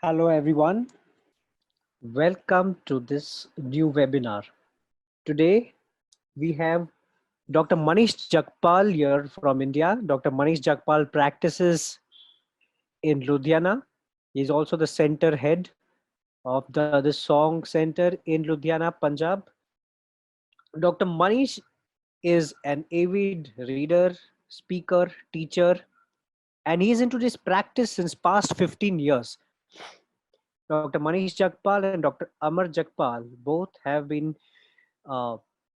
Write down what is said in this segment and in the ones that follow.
Hello everyone, welcome to this new webinar. Today we have Dr. Manish Jagpal here from India. Dr. Manish Jagpal practices in Ludhiana. He is also the center head of the Song Center in Ludhiana, Punjab. Dr. Manish is an avid reader, speaker, teacher, and he's into this practice since past 15 years. Dr. Manish Jagpal and Dr. Amar Jagpal both have been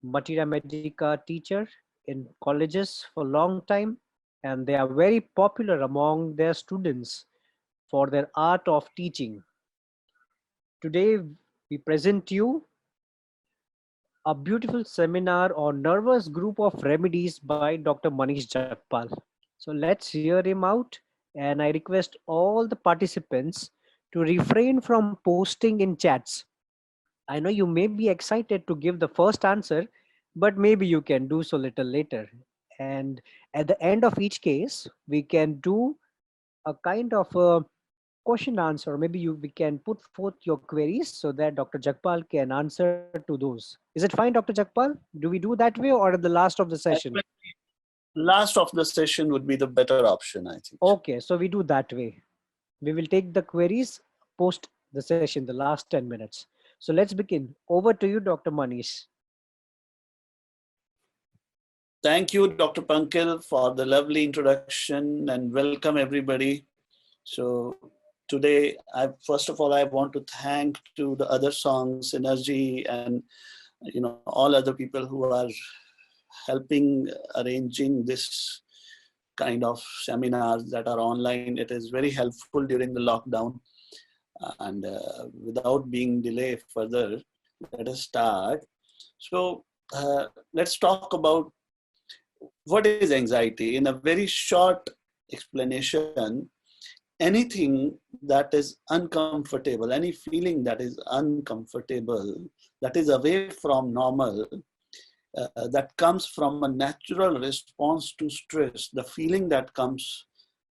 Materia Medica teacher in colleges for a long time, and they are very popular among their students for their art of teaching. Today, we present you a beautiful seminar on nervous group of remedies by Dr. Manish Jagpal. So let's hear him out, and I request all the participants to refrain from posting in chats. I know you may be excited to give the first answer, but maybe you can do so little later. And at the end of each case, we can do a kind of a question answer. Maybe we can put forth your queries so that Dr. Jagpal can answer to those. Is it fine, Dr. Jagpal? Do we do that way or at the last of the session? Last of the session would be the better option, I think. Okay, so we do that way. We will take the queries post the session, the last 10 minutes. So let's begin. Over to you, Dr. Manish. Thank you, Dr. Pankil, for the lovely introduction and welcome everybody. So today, first of all, I want to thank to the other songs, Synergy, and all other people who are helping arranging this kind of seminars that are online. It is very helpful during the lockdown. And without being delay further, let us start. So let's talk about what is anxiety. In a very short explanation, anything that is uncomfortable, any feeling that is uncomfortable, that is away from normal, that comes from a natural response to stress, the feeling that comes,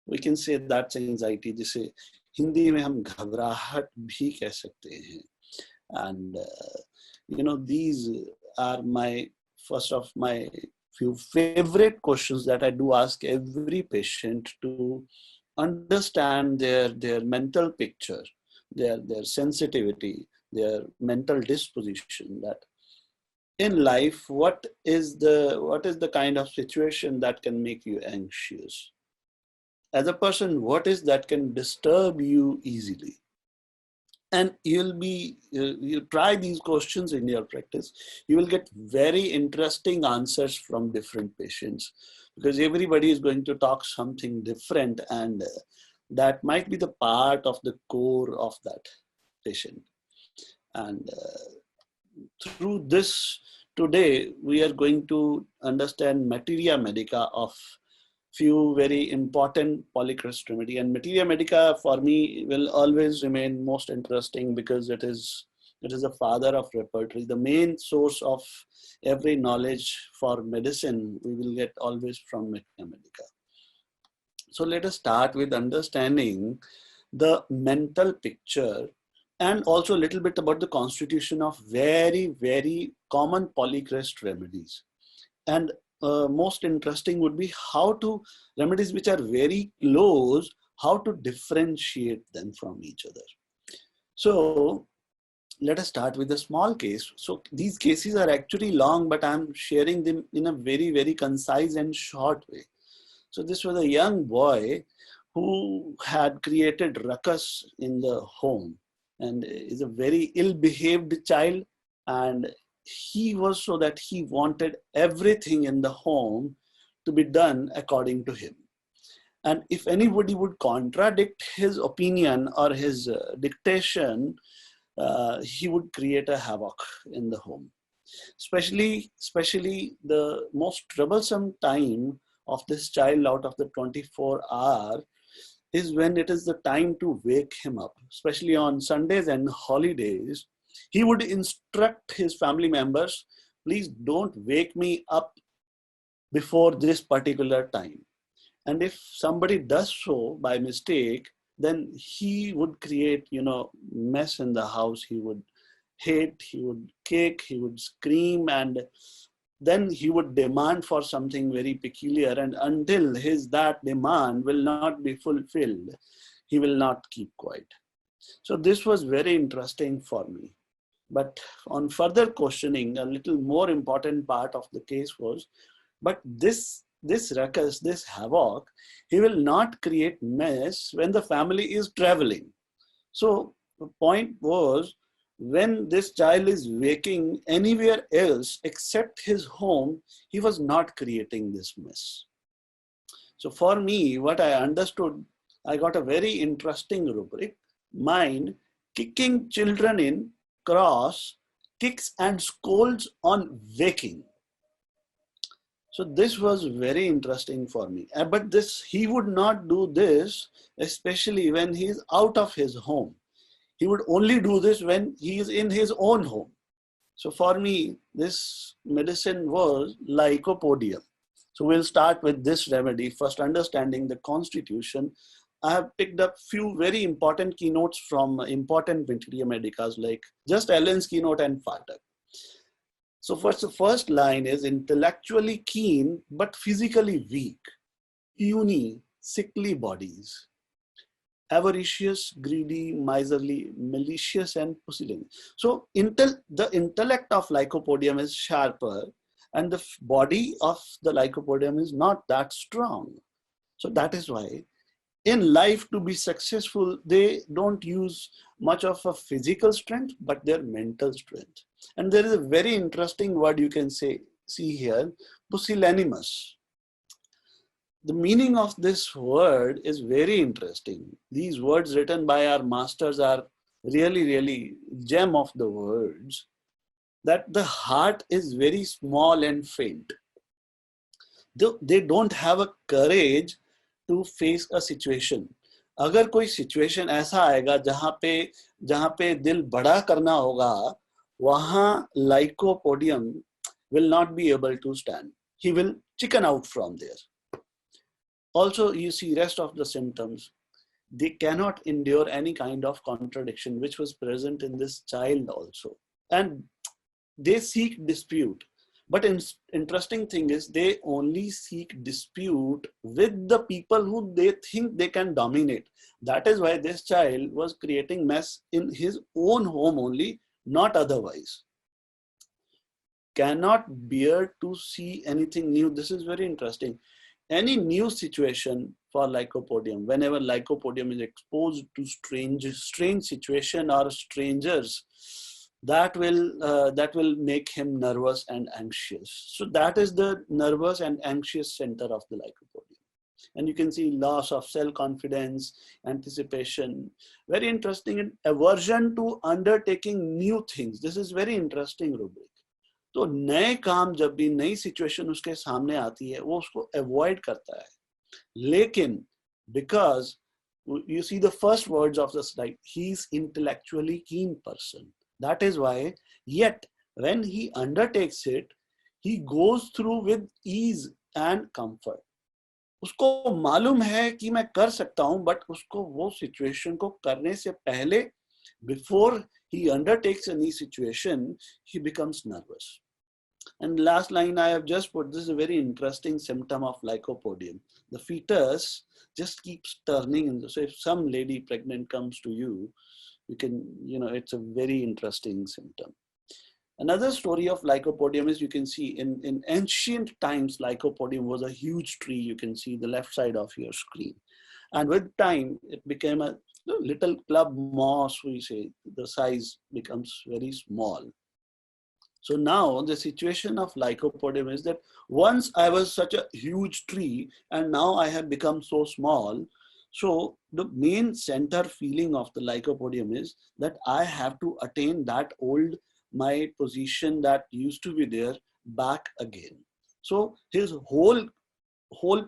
we can say that's anxiety. जिसे हिंदी में हम घबराहट भी कह सकते हैं. And these are my first of my few favorite questions that I do ask every patient to understand their mental picture, their sensitivity, their mental disposition. That in life, what is the kind of situation that can make you anxious? As a person, what is that can disturb you easily? And you try these questions in your practice, you will get very interesting answers from different patients, because everybody is going to talk something different, and that might be the part of the core of that patient. And through this, today, we are going to understand materia medica of few very important polycrest remedy. And materia medica for me will always remain most interesting because it is a father of repertory. The main source of every knowledge for medicine we will get always from materia medica. So let us start with understanding the mental picture and also a little bit about the constitution of very, very common polycrest remedies. And most interesting would be how to remedies which are very close, how to differentiate them from each other. So let us start with a small case. So these cases are actually long, but I'm sharing them in a very, very concise and short way. So this was a young boy who had created ruckus in the home and is a very ill-behaved child, and he was so that he wanted everything in the home to be done according to him. And if anybody would contradict his opinion or his dictation, he would create a havoc in the home. Especially the most troublesome time of this child out of the 24 hours is when it is the time to wake him up, especially on Sundays and holidays. He would instruct his family members, please don't wake me up before this particular time. And if somebody does so by mistake, then he would create, mess in the house. He would hit, he would kick, he would scream, and then he would demand for something very peculiar, and until that demand will not be fulfilled, he will not keep quiet. So this was very interesting for me. But on further questioning, a little more important part of the case was, but this ruckus, this havoc, he will not create mess when the family is traveling. So the point was, when this child is waking anywhere else except his home, he was not creating this mess. So for me, what I understood, I got a very interesting rubric. Mind, kicking children in, cross, kicks and scolds on waking. So this was very interesting for me. But he would not do this, especially when he is out of his home. He would only do this when he is in his own home. So for me, this medicine was Lycopodium. So we'll start with this remedy. First, understanding the constitution. I have picked up few very important keynotes from important Materia Medicas like just Allen's keynote and Fatak. So first, the first line is intellectually keen but physically weak, puny, sickly bodies, avaricious, greedy, miserly, malicious, and pusillanimous. So the intellect of Lycopodium is sharper, and the body of the Lycopodium is not that strong. So that is why in life, to be successful, they don't use much of a physical strength, but their mental strength. And there is a very interesting word you can see here, pusillanimous. The meaning of this word is very interesting. These words written by our masters are really, really gem of the words, that the heart is very small and faint. They don't have a courage to face a situation. अगर कोई situation ऐसा आएगा जहाँ पे दिल बड़ा करना होगा, वहाँ Lycopodium will not be able to stand. He will chicken out from there. Also, you see rest of the symptoms. They cannot endure any kind of contradiction, which was present in this child also. And they seek dispute. But interesting thing is, they only seek dispute with the people who they think they can dominate. That is why this child was creating mess in his own home only, not otherwise. Cannot bear to see anything new. This is very interesting. Any new situation for Lycopodium, whenever Lycopodium is exposed to strange situation or strangers, that will make him nervous and anxious. So that is the nervous and anxious center of the Lycopodium. And you can see loss of self-confidence, anticipation. Very interesting. Aversion to undertaking new things. This is very interesting rubric. तो नए काम जब भी नई situation उसके सामने आती है, वो उसको अवॉइड करता है. लेकिन because you see the first words of the slide, he's intellectually keen person. That is why, yet when he undertakes it, he goes through with ease and comfort. उसको मालूम है कि मैं कर सकता हूं, but उसको वो situation को करने से पहले, before he undertakes any situation, he becomes nervous. And last line I have just put, this is a very interesting symptom of Lycopodium. The fetus just keeps turning. So if some lady pregnant comes to you, you can, it's a very interesting symptom. Another story of Lycopodium is, you can see in ancient times, Lycopodium was a huge tree. You can see the left side of your screen. And with time, it became a little club moss, we say. The size becomes very small. So now the situation of Lycopodium is that once I was such a huge tree and now I have become so small. So the main center feeling of the Lycopodium is that I have to attain my position that used to be there back again. So his whole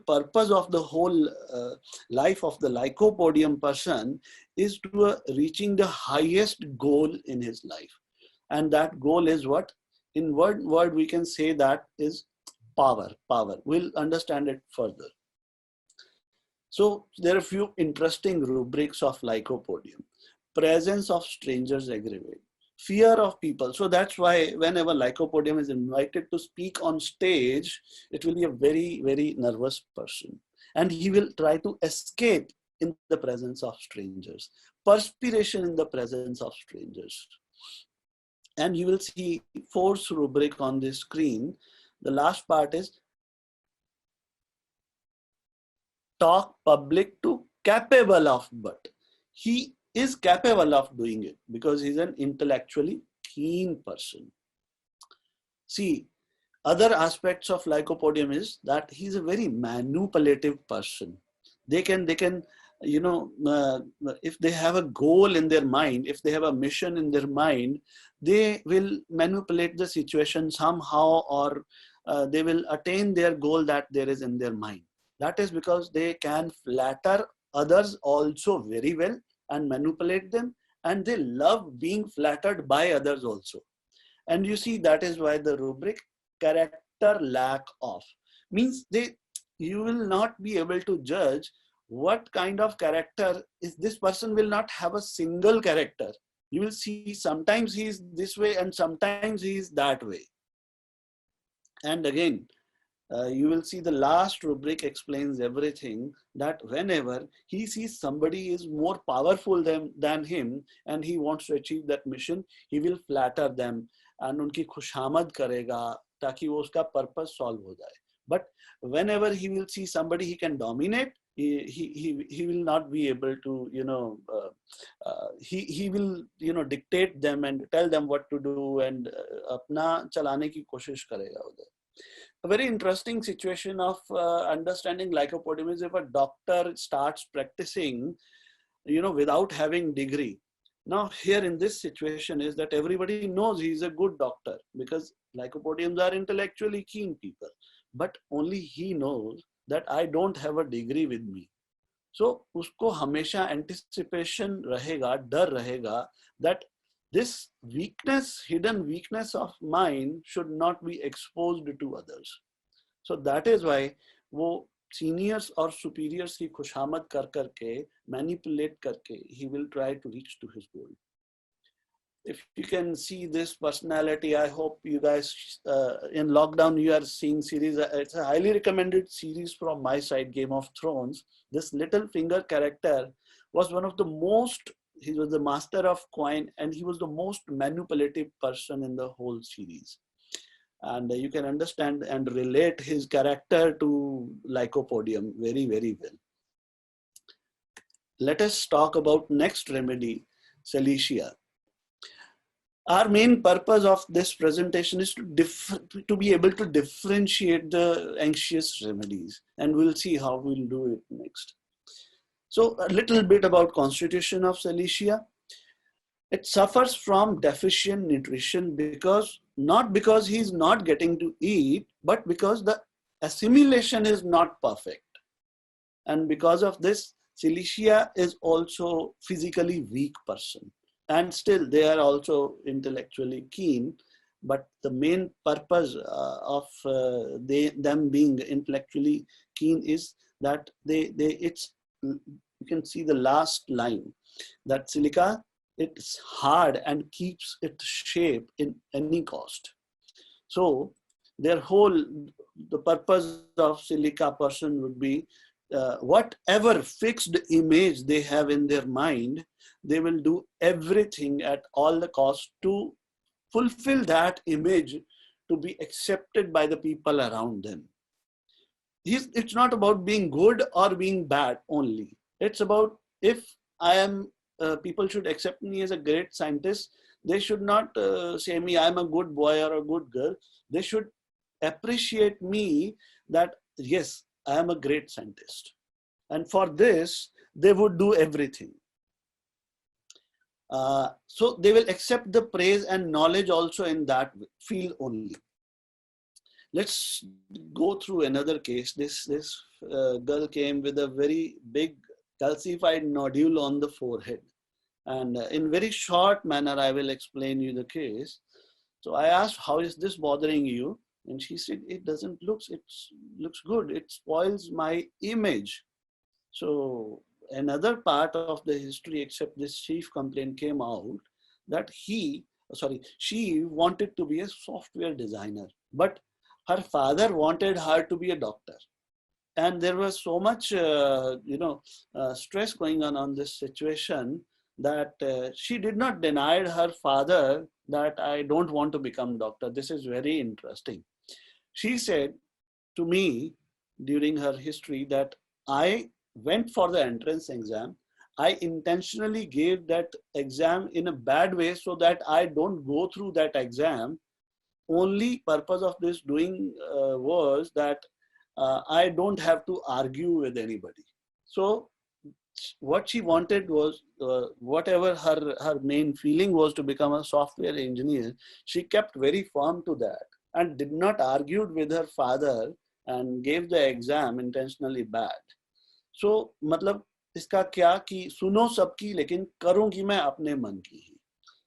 purpose of the whole life of the Lycopodium person is to reaching the highest goal in his life. And that goal is what? In word we can say that is power. We'll understand it further. So there are a few interesting rubrics of Lycopodium. Presence of strangers aggravate. Fear of people. So that's why whenever Lycopodium is invited to speak on stage, it will be a very, very nervous person. And he will try to escape in the presence of strangers. Perspiration in the presence of strangers. And you will see fourth rubric on the screen. The last part is talk public to capable of, but he is capable of doing it because he's an intellectually keen person. See, other aspects of Lycopodium is that he's a very manipulative person. They can, you know, if they have a goal in their mind, if they have a mission in their mind, they will manipulate the situation somehow, or they will attain their goal that there is in their mind. That is because they can flatter others also very well and manipulate them, and they love being flattered by others also. And you see, that is why the rubric character lack of means you will not be able to judge what kind of character is this person. Will not have a single character. You will see sometimes he is this way and sometimes he is that way. And again, you will see the last rubric explains everything, that whenever he sees somebody is more powerful than him and he wants to achieve that mission, he will flatter them and उनकी खुशामद करेगा ताकि वो उसका purpose solve हो जाए. But whenever he will see somebody he can dominate, he will not be able to, you know, he will, you know, dictate them and tell them what to do and अपना चलाने की कोशिश करेगा उधर. A very interesting situation of understanding Lycopodium is if a doctor starts practicing, you know, without having degree. Now here in this situation is that everybody knows he's a good doctor because Lycopodiums are intellectually keen people, but only he knows that I don't have a degree with me. So usko hamesha anticipation rahega, dar rahega, that this weakness, hidden weakness of mine should not be exposed to others. So that is why वो seniors or superiors की खुशामद कर करके manipulate करके he will try to reach to his goal. If you can see this personality, I hope you guys in lockdown you are seeing series. It's a highly recommended series from my side, Game of Thrones. This little finger character was one of the most, he was the master of coin and he was the most manipulative person in the whole series. And you can understand and relate his character to Lycopodium very, very well. Let us talk about next remedy, Silicea. Our main purpose of this presentation is to be able to differentiate the anxious remedies, and we'll see how we'll do it next. So a little bit about constitution of Silicea. It suffers from deficient nutrition not because he's not getting to eat, but because the assimilation is not perfect. And because of this, Silicea is also physically weak person. And still they are also intellectually keen, but the main purpose of them being intellectually keen is that you can see the last line, that Silica, it's hard and keeps its shape in any cost. So the purpose of Silica person would be whatever fixed image they have in their mind, they will do everything at all the cost to fulfill that image to be accepted by the people around them. It's not about being good or being bad only. It's about if I am, people should accept me as a great scientist. They should not say me I'm a good boy or a good girl. They should appreciate me that yes, I am a great scientist. And for this, they would do everything. So they will accept the praise and knowledge also in that field only. Let's go through another case. This girl came with a very big calcified nodule on the forehead. And in very short manner, I will explain you the case. So I asked, how is this bothering you? And she said, it looks good. It spoils my image. So another part of the history, except this chief complaint, came out that she wanted to be a software designer, but her father wanted her to be a doctor. And there was so much, stress going on this situation that she did not deny her father that I don't want to become doctor. This is very interesting. She said to me during her history that I went for the entrance exam. I intentionally gave that exam in a bad way so that I don't go through that exam. Only purpose of this doing was that I don't have to argue with anybody. So what she wanted was, whatever her main feeling was to become a software engineer, she kept very firm to that and did not argue with her father and gave the exam intentionally bad. So मतलब इसका क्या कि सुनो सबकी लेकिन करूंगी मैं अपने मन की ही.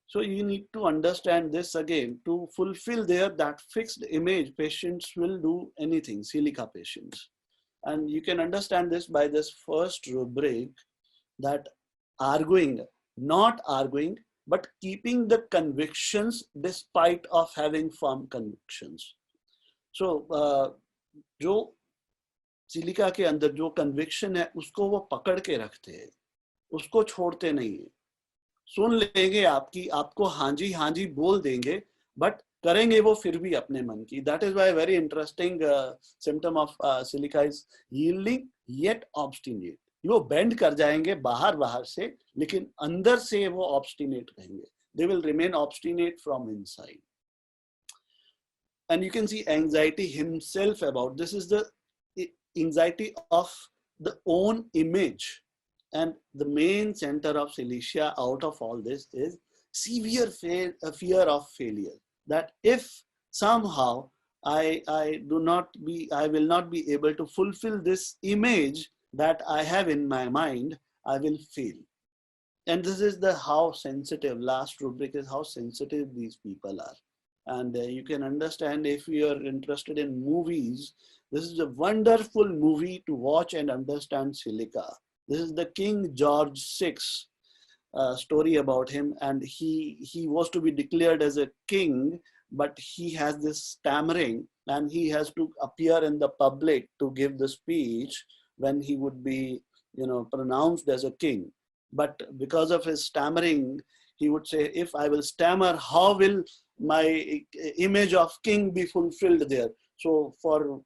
So you need to understand this again. To fulfill that fixed image, patients will do anything, Silica patients. And you can understand this by this first rubric, that arguing, not arguing, but keeping the convictions despite of having firm convictions. So जो silica के अंदर जो conviction है उसको वो पकड़ के रखते हैं, उसको छोड़ते नहीं है. सुन लेंगे आपको हाँ जी बोल देंगे, बट करेंगे वो फिर भी अपने मन की. That is why very interesting symptom of silica is yielding yet obstinate. वो बेंड कर जाएंगे बाहर से, लेकिन अंदर से वो ऑब्स्टिनेट रहेंगे. They will remain obstinate from inside. And you can see anxiety himself about this is the anxiety of the own image. And the main center of Silicea out of all this is severe fear of failure. That if somehow I will not be able to fulfill this image that I have in my mind, I will fail. And this is how sensitive, last rubric is how sensitive these people are. And you can understand, if you are interested in movies, this is a wonderful movie to watch and understand Silica. This is the King George VI story about him, and he was to be declared as a king, but he has this stammering, and he has to appear in the public to give the speech when he would be, pronounced as a king. But because of his stammering, he would say, if I will stammer, how will my image of king be fulfilled there? So for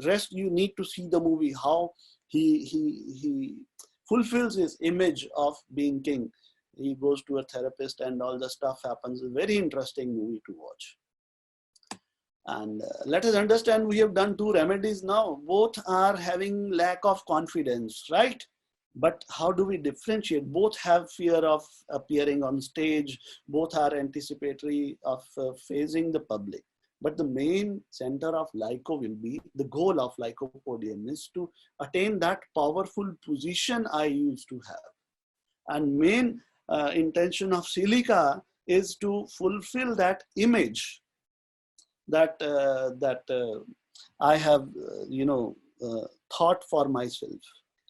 rest, you need to see the movie, how he fulfills his image of being king. He goes to a therapist and all the stuff happens. A very interesting movie to watch. And let us understand, we have done 2 remedies now. Both are having lack of confidence, right? But how do we differentiate? Both have fear of appearing on stage. Both are anticipatory of facing the public. But the main center of Lyco will be, the goal of Lycopodium is to attain that powerful position I used to have. And main intention of Silica is to fulfill that image that I have, thought for myself.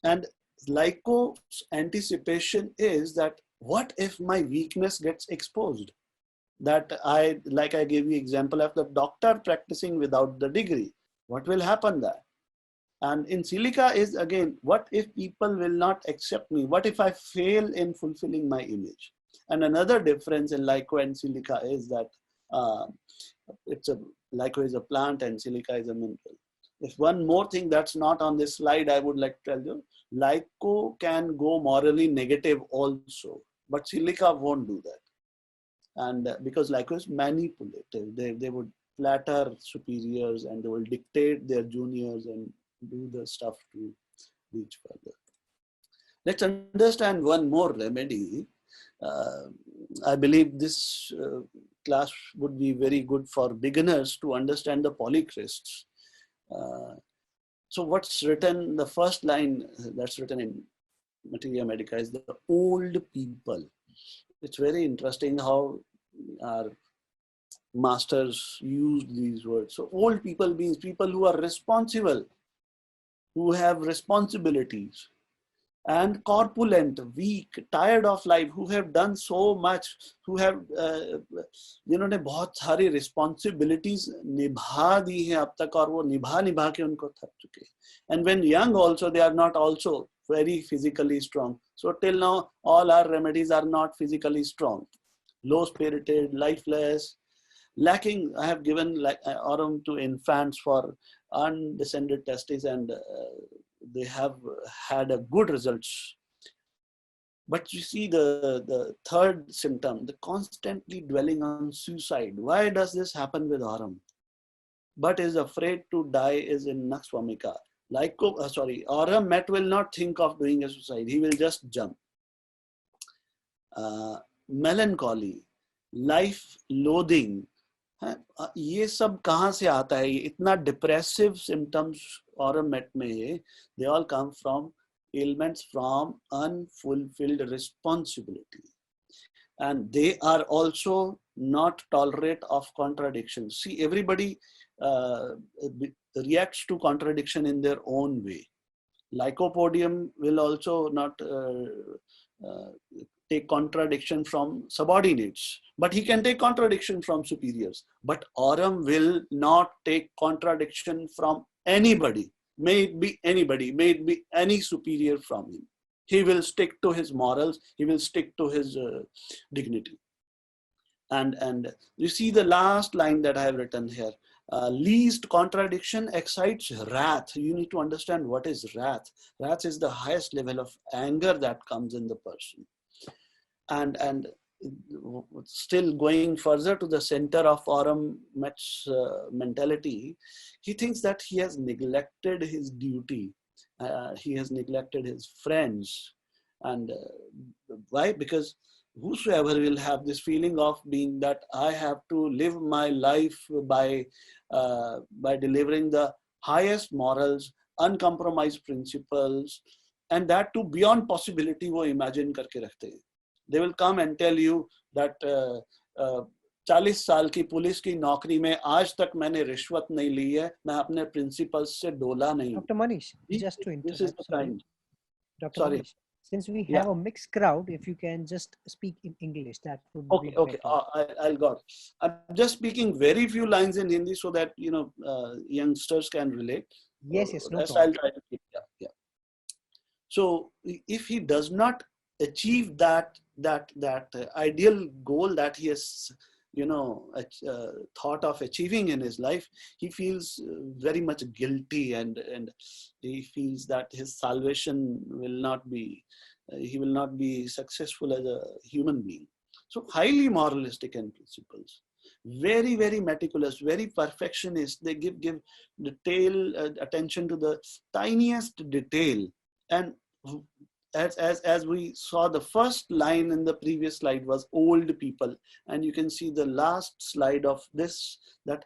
And Lyco's anticipation is that, what if my weakness gets exposed? That I gave you example of the doctor practicing without the degree. What will happen there? And in Silica is again, what if people will not accept me? What if I fail in fulfilling my image? And another difference in Lyco and Silica is that Lyco is a plant and Silica is a mineral. If one more thing that's not on this slide, I would like to tell you, Lyco can go morally negative also, but Silica won't do that. And because Lyco is manipulative, they would flatter superiors and they will dictate their juniors and do the stuff to reach further. Let's understand one more remedy. I believe this class would be very good for beginners to understand the polychrists. So what's written, the first line that's written in Materia Medica is the old people. It's very interesting how our masters use these words. So old people means people who are responsible, who have responsibilities. and corpulent, weak, tired of life, who have done so much, who have जिन्होंने बहुत सारी responsibilities निभा दी हैं अब तक, और वो निभा निभा के उनको थक चुके. And when young also, they are not also very physically strong. So till now, all our remedies are not physically strong. Low spirited, lifeless, lacking. I have given aurum to infants for undescended testes, and they have had a good results. But you see the third symptom, the constantly dwelling on suicide. Why does this happen with aurum? But is afraid to die is in Nux Vomica. Aurum Met will not think of doing a suicide. He will just jump. Melancholy, life loathing. ये सब कहाँ से आता है? इतना depressive symptoms Aurum Met में, they all come from ailments from unfulfilled responsibility, and they are also not tolerant of contradictions. See, everybody reacts to contradiction in their own way. Lycopodium will also not take contradiction from subordinates, but he can take contradiction from superiors. But aurum will not take contradiction from anybody. May it be anybody, may it be any superior from him. He will stick to his morals, he will stick to his dignity. And you see the last line that I have written here. Least contradiction excites wrath. You need to understand what is wrath. Wrath is the highest level of anger that comes in the person. And still going further to the center of Aurum Met's mentality, he thinks that he has neglected his duty. He has neglected his friends. And why? Because whosoever will have this feeling of being that I have to live my life by delivering the highest morals, uncompromised principles, and that too beyond possibility, वो imagine करके रखते हैं. They will come and tell you that 40 साल की police की नौकरी में आज तक मैंने रिश्वत नहीं ली है, मैं अपने प्रिंसिपल्स से डोला नहीं. Dr. Manish, just to This is the kind. Dr. Sorry. Manish, since we have a mixed crowd, if you can just speak in English, that would be better. Okay. I'll go. I'm just speaking very few lines in Hindi so that youngsters can relate. Yes, no rest problem. I'll try to keep. Yeah. So if he does not achieve that ideal goal that he has thought of achieving in his life, he feels very much guilty, and he feels that his salvation will not be he will not be successful as a human being. So highly moralistic and principles, very, very meticulous, very perfectionist. They give detail attention to the tiniest detail. And as we saw, the first line in the previous slide was old people, and you can see the last slide of this, that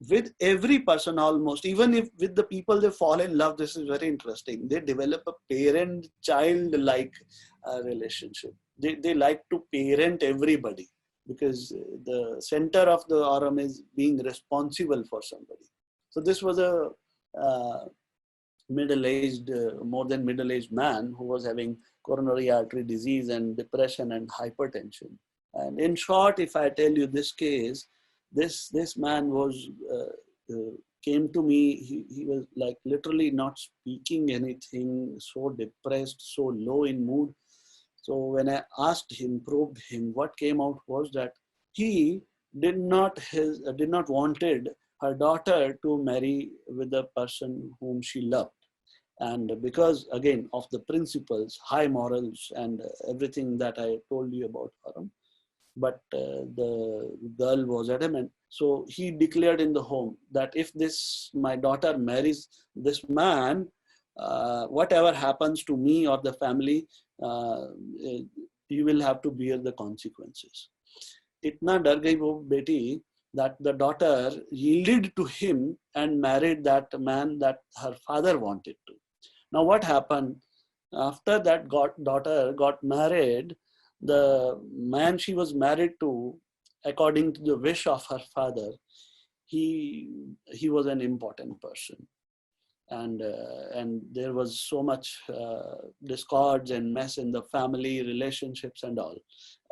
with every person almost, even if with the people they fall in love, this is very interesting, they develop a parent-child like relationship. They like to parent everybody, because the center of the aurum is being responsible for somebody. So this was a middle-aged, more than middle-aged man who was having coronary artery disease and depression and hypertension. And in short, if I tell you this case, this man was came to me. He was like literally not speaking anything, so depressed, so low in mood. So when I asked him, probed him, what came out was that he did not wanted her daughter to marry with the person whom she loved. And because, again, of the principles, high morals, and everything that I told you about Aurum, but the girl was adamant. So he declared in the home that if my daughter marries this man, whatever happens to me or the family, you will have to bear the consequences. Itna dar gayi wo beti that the daughter yielded to him and married that man that her father wanted to. Now what happened? After that daughter got married, the man she was married to, according to the wish of her father, he was an important person. and there was so much discords and mess in the family relationships and all.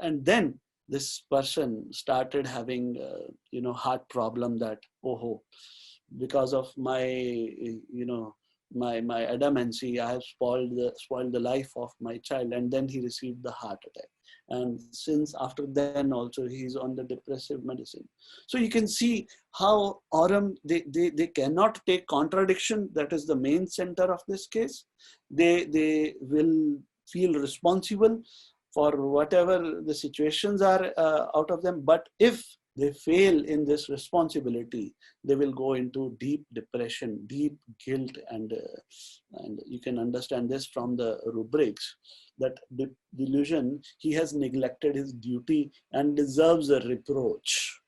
And then this person started having heart problem, that because of my my adamancy, I have spoiled the life of my child. And then he received the heart attack, and since after then also he's on the depressive medicine. So you can see how Aurum, they cannot take contradiction. That is the main center of this case. They will feel responsible for whatever the situations are out of them, but if they fail in this responsibility, they will go into deep depression, deep guilt, and you can understand this from the rubrics, that delusion, he has neglected his duty and deserves a reproach.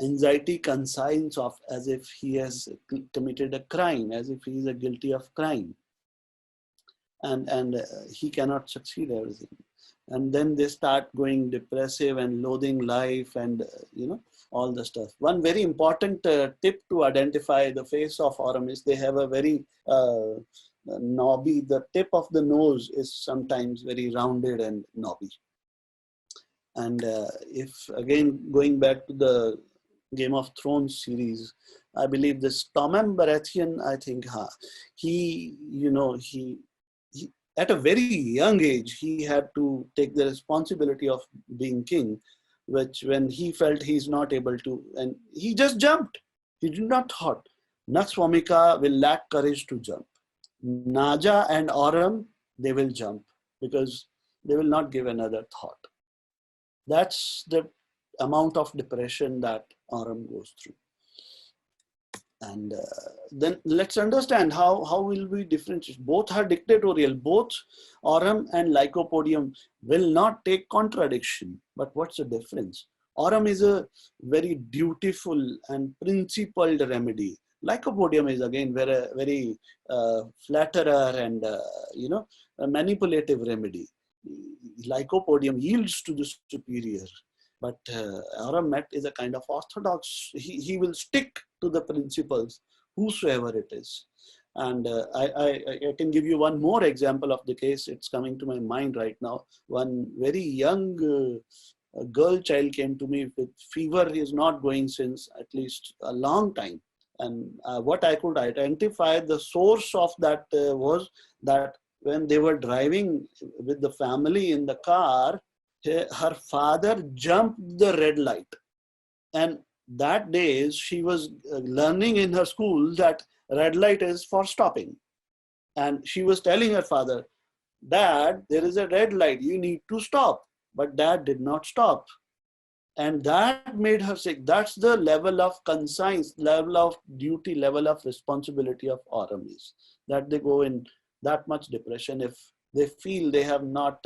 Anxiety consigns of as if he has committed a crime, as if he is guilty of crime, and he cannot succeed everything. And then they start going depressive and loathing life, and all the stuff. One very important tip to identify the face of Aurum is they have a very knobby, the tip of the nose is sometimes very rounded and knobby. And if again going back to the Game of Thrones series, I believe this Tommen Baratheon, I think he at a very young age, he had to take the responsibility of being king, which when he felt he's not able to, and he just jumped. He did not thought. Nux Vomica will lack courage to jump. Naja and Aurum, they will jump because they will not give another thought. That's the amount of depression that Aurum goes through. And then let's understand how will we differentiate. Both are dictatorial. Both Aurum and Lycopodium will not take contradiction. But what's the difference? Aurum is a very dutiful and principled remedy. Lycopodium is again very flatterer and a manipulative remedy. Lycopodium yields to the superior. But Aurum Met is a kind of orthodox. He will stick to the principles, whosoever it is. And I can give you one more example of the case. It's coming to my mind right now. One very young girl child came to me with fever. He is not going since at least a long time. And what I could identify, the source of that was that when they were driving with the family in the car, her father jumped the red light. And that day she was learning in her school that red light is for stopping. And she was telling her father, Dad, there is a red light, you need to stop. But Dad did not stop. And that made her sick. That's the level of conscience, level of duty, level of responsibility of Aurum is. That they go in that much depression if they feel they have not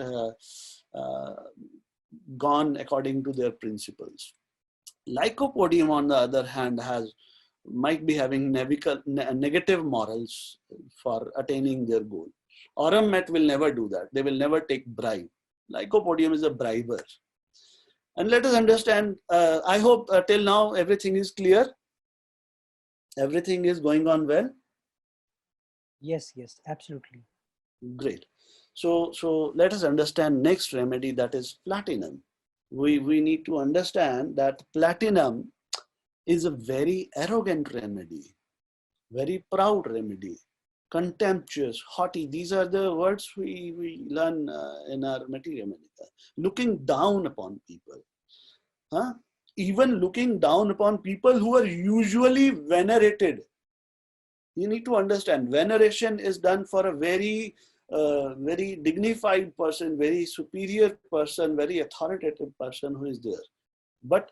gone according to their principles. Lycopodium, on the other hand, might be having negative morals for attaining their goal. Aurum Met will never do that. They will never take bribe. Lycopodium is a briber. And let us understand, I hope till now everything is clear. Everything is going on well. Yes, absolutely. Great. So let us understand next remedy, that is platinum. We need to understand that platinum is a very arrogant remedy, very proud remedy, contemptuous, haughty. These are the words we learn in our Materia Medica. Looking down upon people. Even looking down upon people who are usually venerated. You need to understand, veneration is done for a very dignified person, very superior person, very authoritative person who is there. But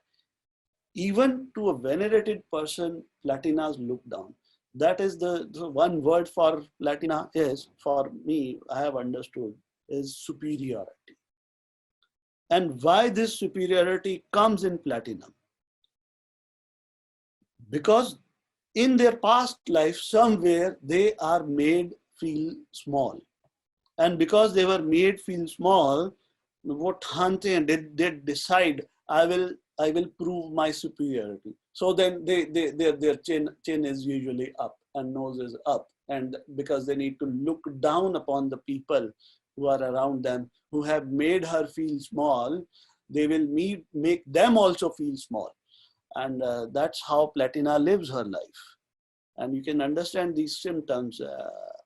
even to a venerated person, Platinas look down. That is the one word for Platina is, for me, I have understood, is superiority. And why this superiority comes in platinum? Because in their past life, somewhere they are made feel small. And because they were made feel small, what they decide, I will prove my superiority. So then their chin is usually up. and nose is up. And because they need to look down upon the people who are around them, who have made her feel small, they will make them also feel small. And that's how Platina lives her life. And you can understand these symptoms.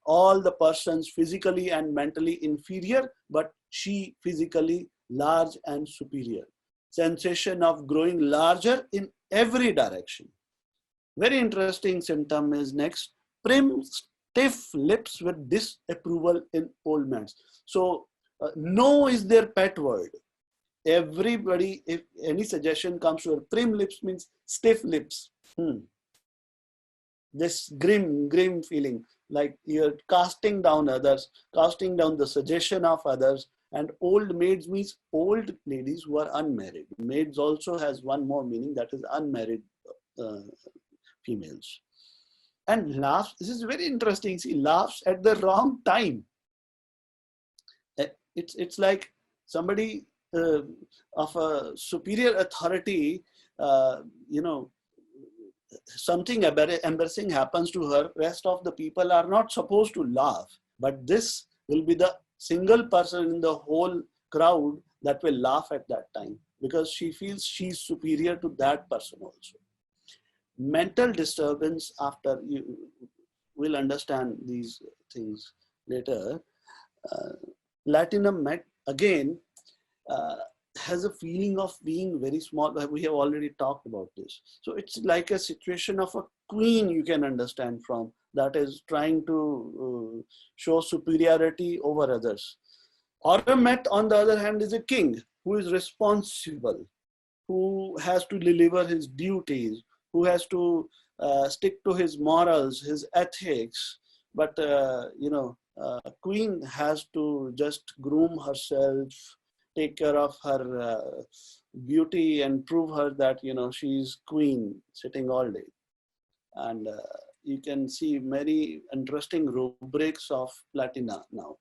All the persons physically and mentally inferior, but she physically large and superior. Sensation of growing larger in every direction. Very interesting symptom is next, prim, stiff lips with disapproval in old men. So no is their pet word. Everybody, if any suggestion comes to her, prim lips means stiff lips. This grim feeling, like you're casting down others, casting down the suggestion of others. And old maids means old ladies who are unmarried. Maids also has one more meaning, that is unmarried females. And laughs, this is very interesting, see, laughs at the wrong time. It's like somebody of a superior authority, something embarrassing happens to her, rest of the people are not supposed to laugh. But this will be the single person in the whole crowd that will laugh at that time, because she feels she's superior to that person also. Mental disturbance, after you will understand these things later. Platinum Met, again, has a feeling of being very small. We have already talked about this. So it's like a situation of a queen, you can understand from, that is trying to show superiority over others. Aurum Met, on the other hand, is a king who is responsible, who has to deliver his duties, who has to stick to his morals, his ethics. But, queen has to just groom herself, take care of her beauty and prove her that, she's queen sitting all day. And you can see many interesting rubrics of Platina now,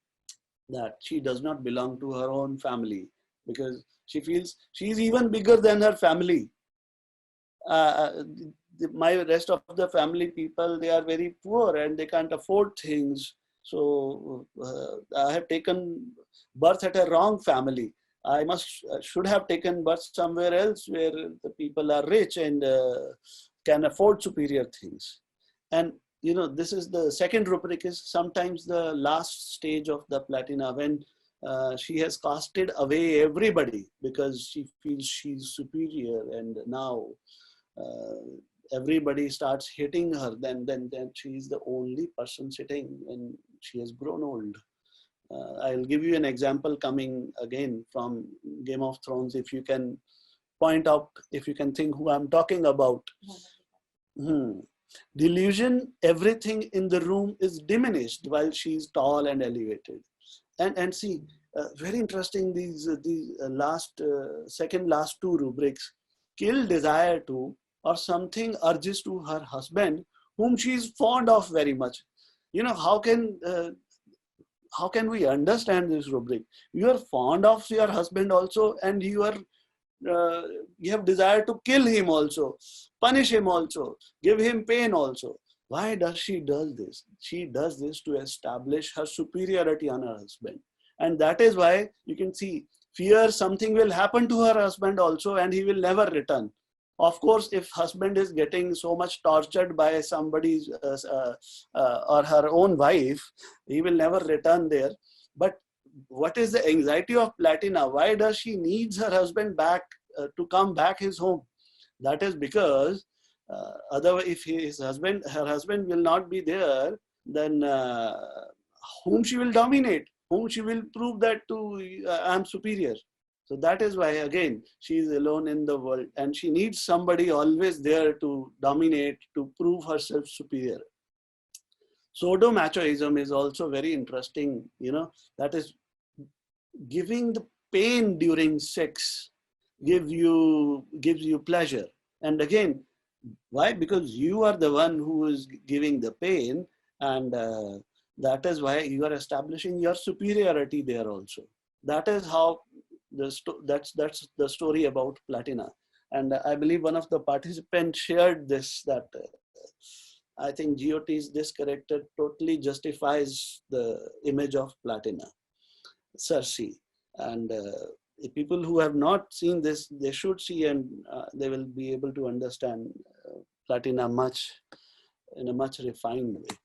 that she does not belong to her own family because she feels she's even bigger than her family. My rest of the family people, they are very poor and they can't afford things. So I have taken birth at a wrong family. I should have taken birth somewhere else where the people are rich and can afford superior things. And this is the second rubric, is sometimes the last stage of the Platina, when she has casted away everybody because she feels she's superior, and now everybody starts hating her. Then she's the only person sitting, and she has grown old. I'll give you an example coming again from Game of Thrones. If you can point out, if you can think who I'm talking about. Delusion, everything in the room is diminished while she's tall and elevated. And see, very interesting, these second last two rubrics. Kill desire to, or something urges to her husband, whom she is fond of very much. How can we understand this rubric? You are fond of your husband also, and you have desire to kill him also, punish him also, give him pain also. Why does she do this? She does this to establish her superiority on her husband. And that is why you can see, fear something will happen to her husband also, and he will never return. Of course, if husband is getting so much tortured by somebody's or her own wife, he will never return there. But what is the anxiety of Platina? Why does she needs her husband back to come back his home? That is because otherwise, if her husband will not be there, then whom she will dominate, whom she will prove that to I'm superior. So that is why, again, she is alone in the world, and she needs somebody always there to dominate, to prove herself superior. Pseudo-machoism is also very interesting, that is giving the pain during sex gives you pleasure. And again, why? Because you are the one who is giving the pain, and that is why you are establishing your superiority there also. That is how that's the story about Platina. And I believe one of the participants shared this, that I think GOT's this character totally justifies the image of Platina, Circe. And people who have not seen this, they should see, and they will be able to understand Platina in a much refined way.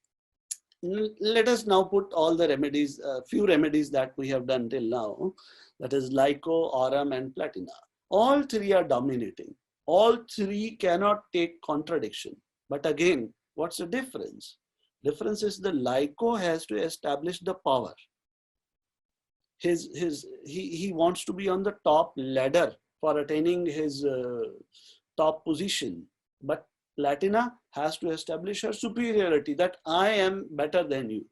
Let us now put all the remedies, few remedies that we have done till now, that is Lyco, Aurum, and Platina. All three are dominating. All three cannot take contradiction. But again, what's the difference? Difference is the Lyco has to establish the power. He wants to be on the top ladder for attaining his top position. But Platina has to establish her superiority, that I am better than you.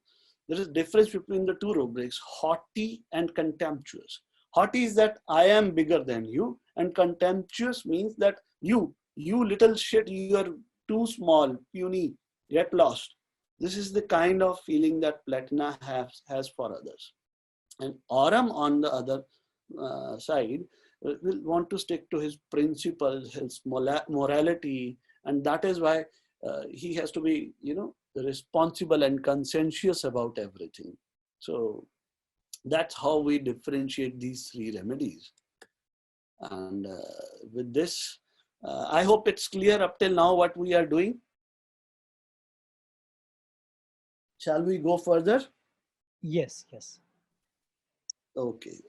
There is a difference between the two rubrics, haughty and contemptuous. Haughty is that I am bigger than you, and contemptuous means that you little shit, you are too small, puny, get lost. This is the kind of feeling that Platina has for others. And Aurum, on the other side, will want to stick to his principles, his morality, and that is why he has to be, responsible and conscientious about everything. So that's how we differentiate these three remedies. And with this, I hope it's clear up till now what we are doing. Shall we go further? Yes. Okay.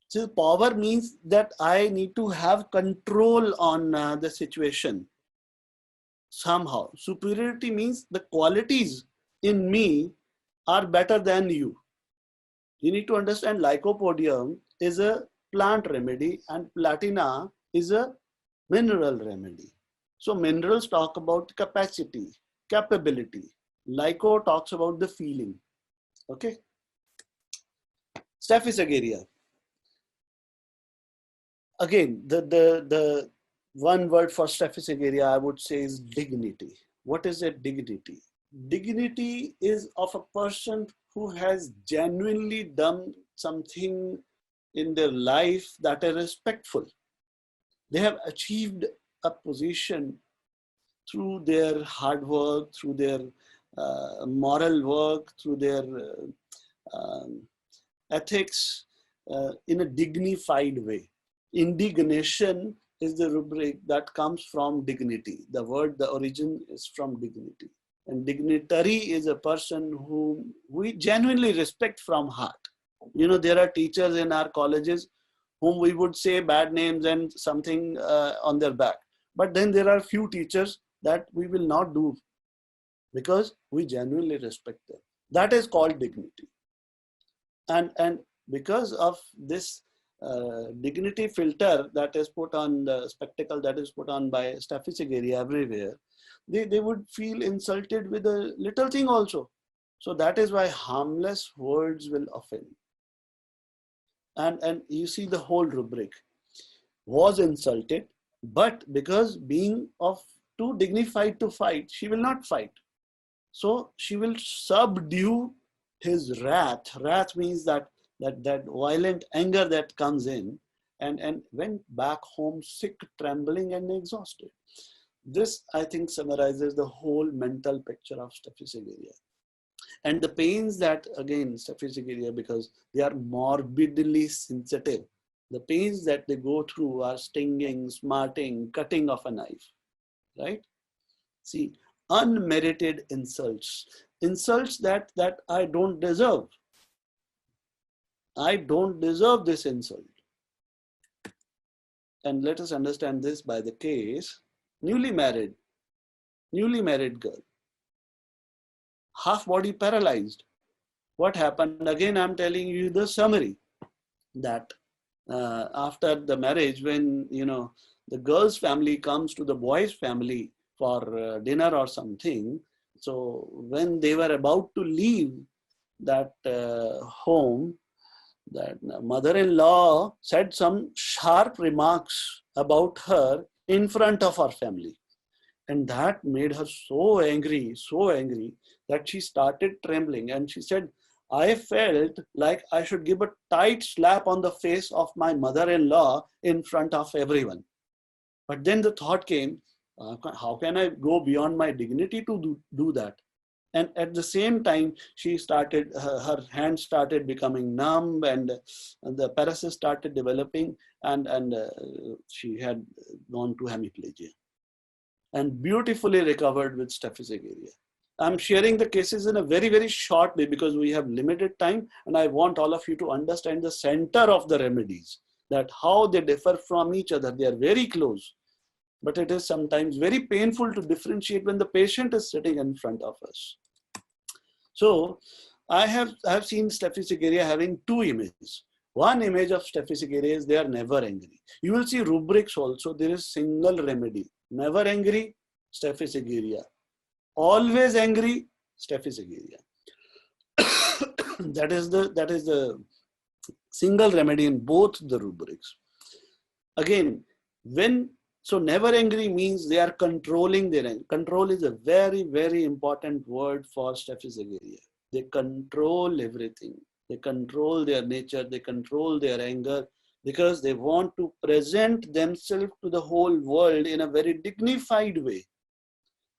So power means that I need to have control on the situation somehow. Superiority means the qualities in me are better than you. You need to understand Lycopodium is a plant remedy and Platina is a mineral remedy. So minerals talk about capacity, capability. Lyco talks about the feeling. Okay. Staphysagria. Again, the one word for Staphysagria I would say is dignity. What is a dignity? Dignity is of a person who has genuinely done something in their life that is respectful. They have achieved a position through their hard work, through their moral work, through their ethics in a dignified way. Indignation is the rubric that comes from dignity. The word, the origin is from dignity. And dignitary is a person whom we genuinely respect from heart. There are teachers in our colleges whom we would say bad names and something on their back. But then there are few teachers that we will not do because we genuinely respect them. That is called dignity. And because of this dignity filter that is put on the spectacle that is put on by Staphysagria everywhere, they would feel insulted with a little thing also. So that is why harmless words will offend. And you see the whole rubric was insulted, but because being of too dignified to fight, she will not fight. So she will subdue his wrath. Wrath means that violent anger that comes in, and went back home sick, trembling, and exhausted. This, I think, summarizes the whole mental picture of Staphysagria. And the pains that, again, Staphysagria, because they are morbidly sensitive, the pains that they go through are stinging, smarting, cutting of a knife, right? See, unmerited insults, insults that I don't deserve. I don't deserve this insult. And let us understand this by the case, newly married girl, half body paralyzed. What happened? Again, I'm telling you the summary, that after the marriage, when the girl's family comes to the boy's family for dinner or something, so when they were about to leave that home, that mother-in-law said some sharp remarks about her in front of her family. And that made her so angry that she started trembling. And she said, I felt like I should give a tight slap on the face of my mother-in-law in front of everyone. But then the thought came, How can I go beyond my dignity to do that? And at the same time, she started, her hand started becoming numb, and the paralysis started developing, and she had gone to hemiplegia and beautifully recovered with Staphysagria. I'm sharing the cases in a very, very short way because we have limited time, and I want all of you to understand the center of the remedies, that how they differ from each other. They are very close, but it is sometimes very painful to differentiate when the patient is sitting in front of us. So I have seen Staphysagria having two images. One image of Staphysagria is they are never angry. You will see rubrics also. There is single remedy. Never angry, Staphysagria. Always angry, Staphysagria. that is the single remedy in both the rubrics. Again, so never angry means they are controlling their anger. Control is a very, very important word for Staphysagria. They control everything. They control their nature. They control their anger because they want to present themselves to the whole world in a very dignified way.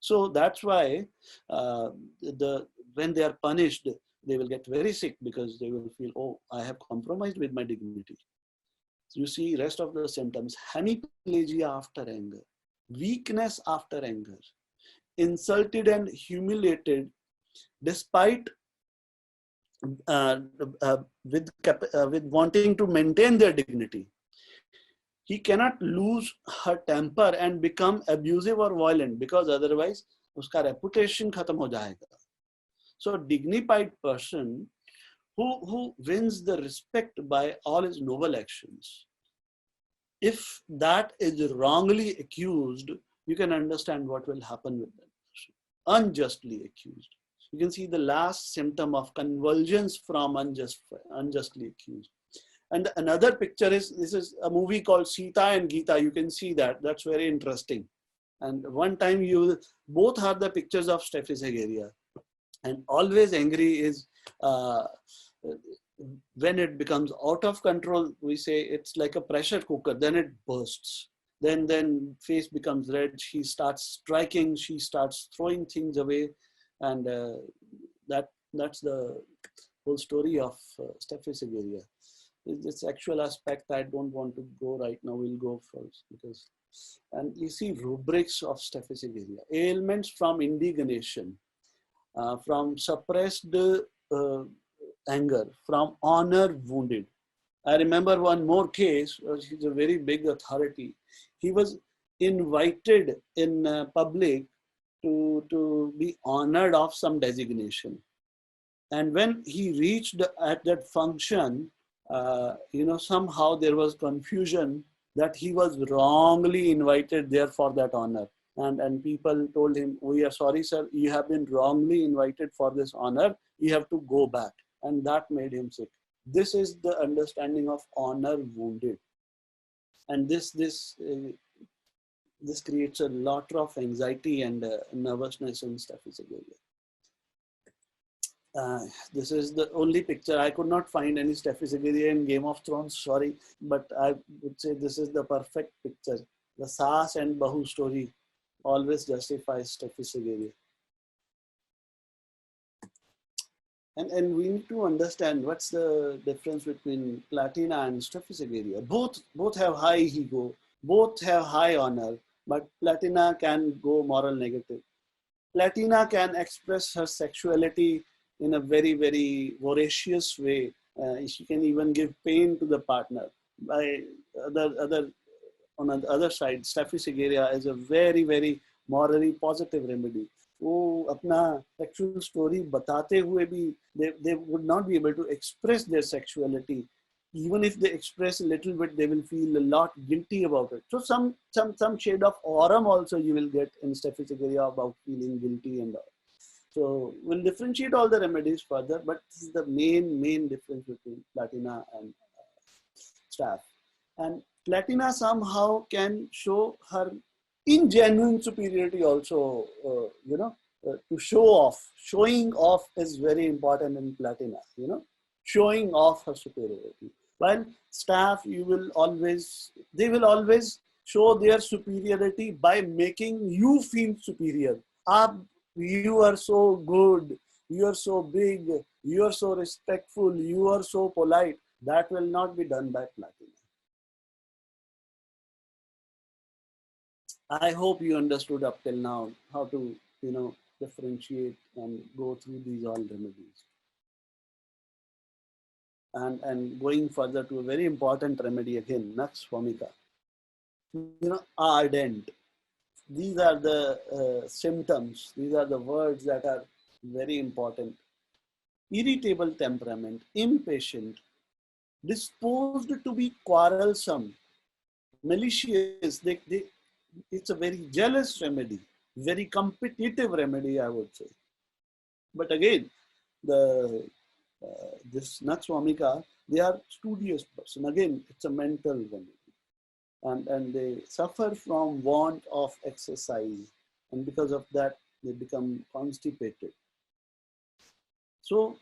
So that's why when they are punished, they will get very sick because they will feel, oh, I have compromised with my dignity. So you see rest of the symptoms: hemiplegia after anger, weakness after anger, insulted and humiliated despite with wanting to maintain their dignity. He cannot lose her temper and become abusive or violent because otherwise uska reputation khatam ho jayega. So a dignified person who wins the respect by all his noble actions, if that is wrongly accused, you can understand what will happen with that person. Unjustly accused. You can see the last symptom of convulsions from unjustly accused. And another picture is, this is a movie called Sita and Gita. You can see that. That's very interesting. And one time both are the pictures of Staphysagria. And always angry is when it becomes out of control. We say it's like a pressure cooker. Then it bursts. Then face becomes red. She starts striking. She starts throwing things away. And that's the whole story of Staphysagria. The sexual aspect, I don't want to go right now. We'll go first because, and you see rubrics of Staphysagria: ailments from indignation, from suppressed anger, from honor wounded. I remember one more case. He's a very big authority. He was invited in public to be honored of some designation, and when he reached at that function, somehow there was confusion that he was wrongly invited there for that honor. And people told him, we are sorry, sir, you have been wrongly invited for this honor. You have to go back. And that made him sick. This is the understanding of honor wounded. And this creates a lot of anxiety and nervousness in Staphysagria. This is the only picture. I could not find any Staphysagria in Game of Thrones, sorry, but I would say this is the perfect picture. The Saas and Bahu story always justifies Staphysagria. And we need to understand what's the difference between Platina and Staphysagria. Both have high ego, both have high honor, but Platina can go moral negative. Platina can express her sexuality in a very, very voracious way. She can even give pain to the partner. On the other side, Staphysagria is a very, very morally positive remedy. वो अपना sexual story बताते हुए भी they would not be able to express their sexuality. Even if they express a little bit, they will feel a lot guilty about it. So some shade of aurum also you will get in Staphysagria about feeling guilty and all. So we'll differentiate all the remedies further, but this is the main difference between Platina and Staph. And Platina somehow can show her ingenuine superiority also, to show off. Showing off is very important in Platina, showing off her superiority. While Staph, they will always show their superiority by making you feel superior. Ah, you are so good, you are so big, you are so respectful, you are so polite. That will not be done by Platina. I hope you understood up till now how to, differentiate and go through these all remedies. And going further to a very important remedy again, Nux Vomica. Ardent. These are the symptoms. These are the words that are very important. Irritable temperament, impatient, disposed to be quarrelsome, malicious. It's a very jealous remedy, very competitive remedy, I would say. But again, this Nux Vomica, they are studious person. Again, it's a mental remedy. And they suffer from want of exercise. And because of that, they become constipated. So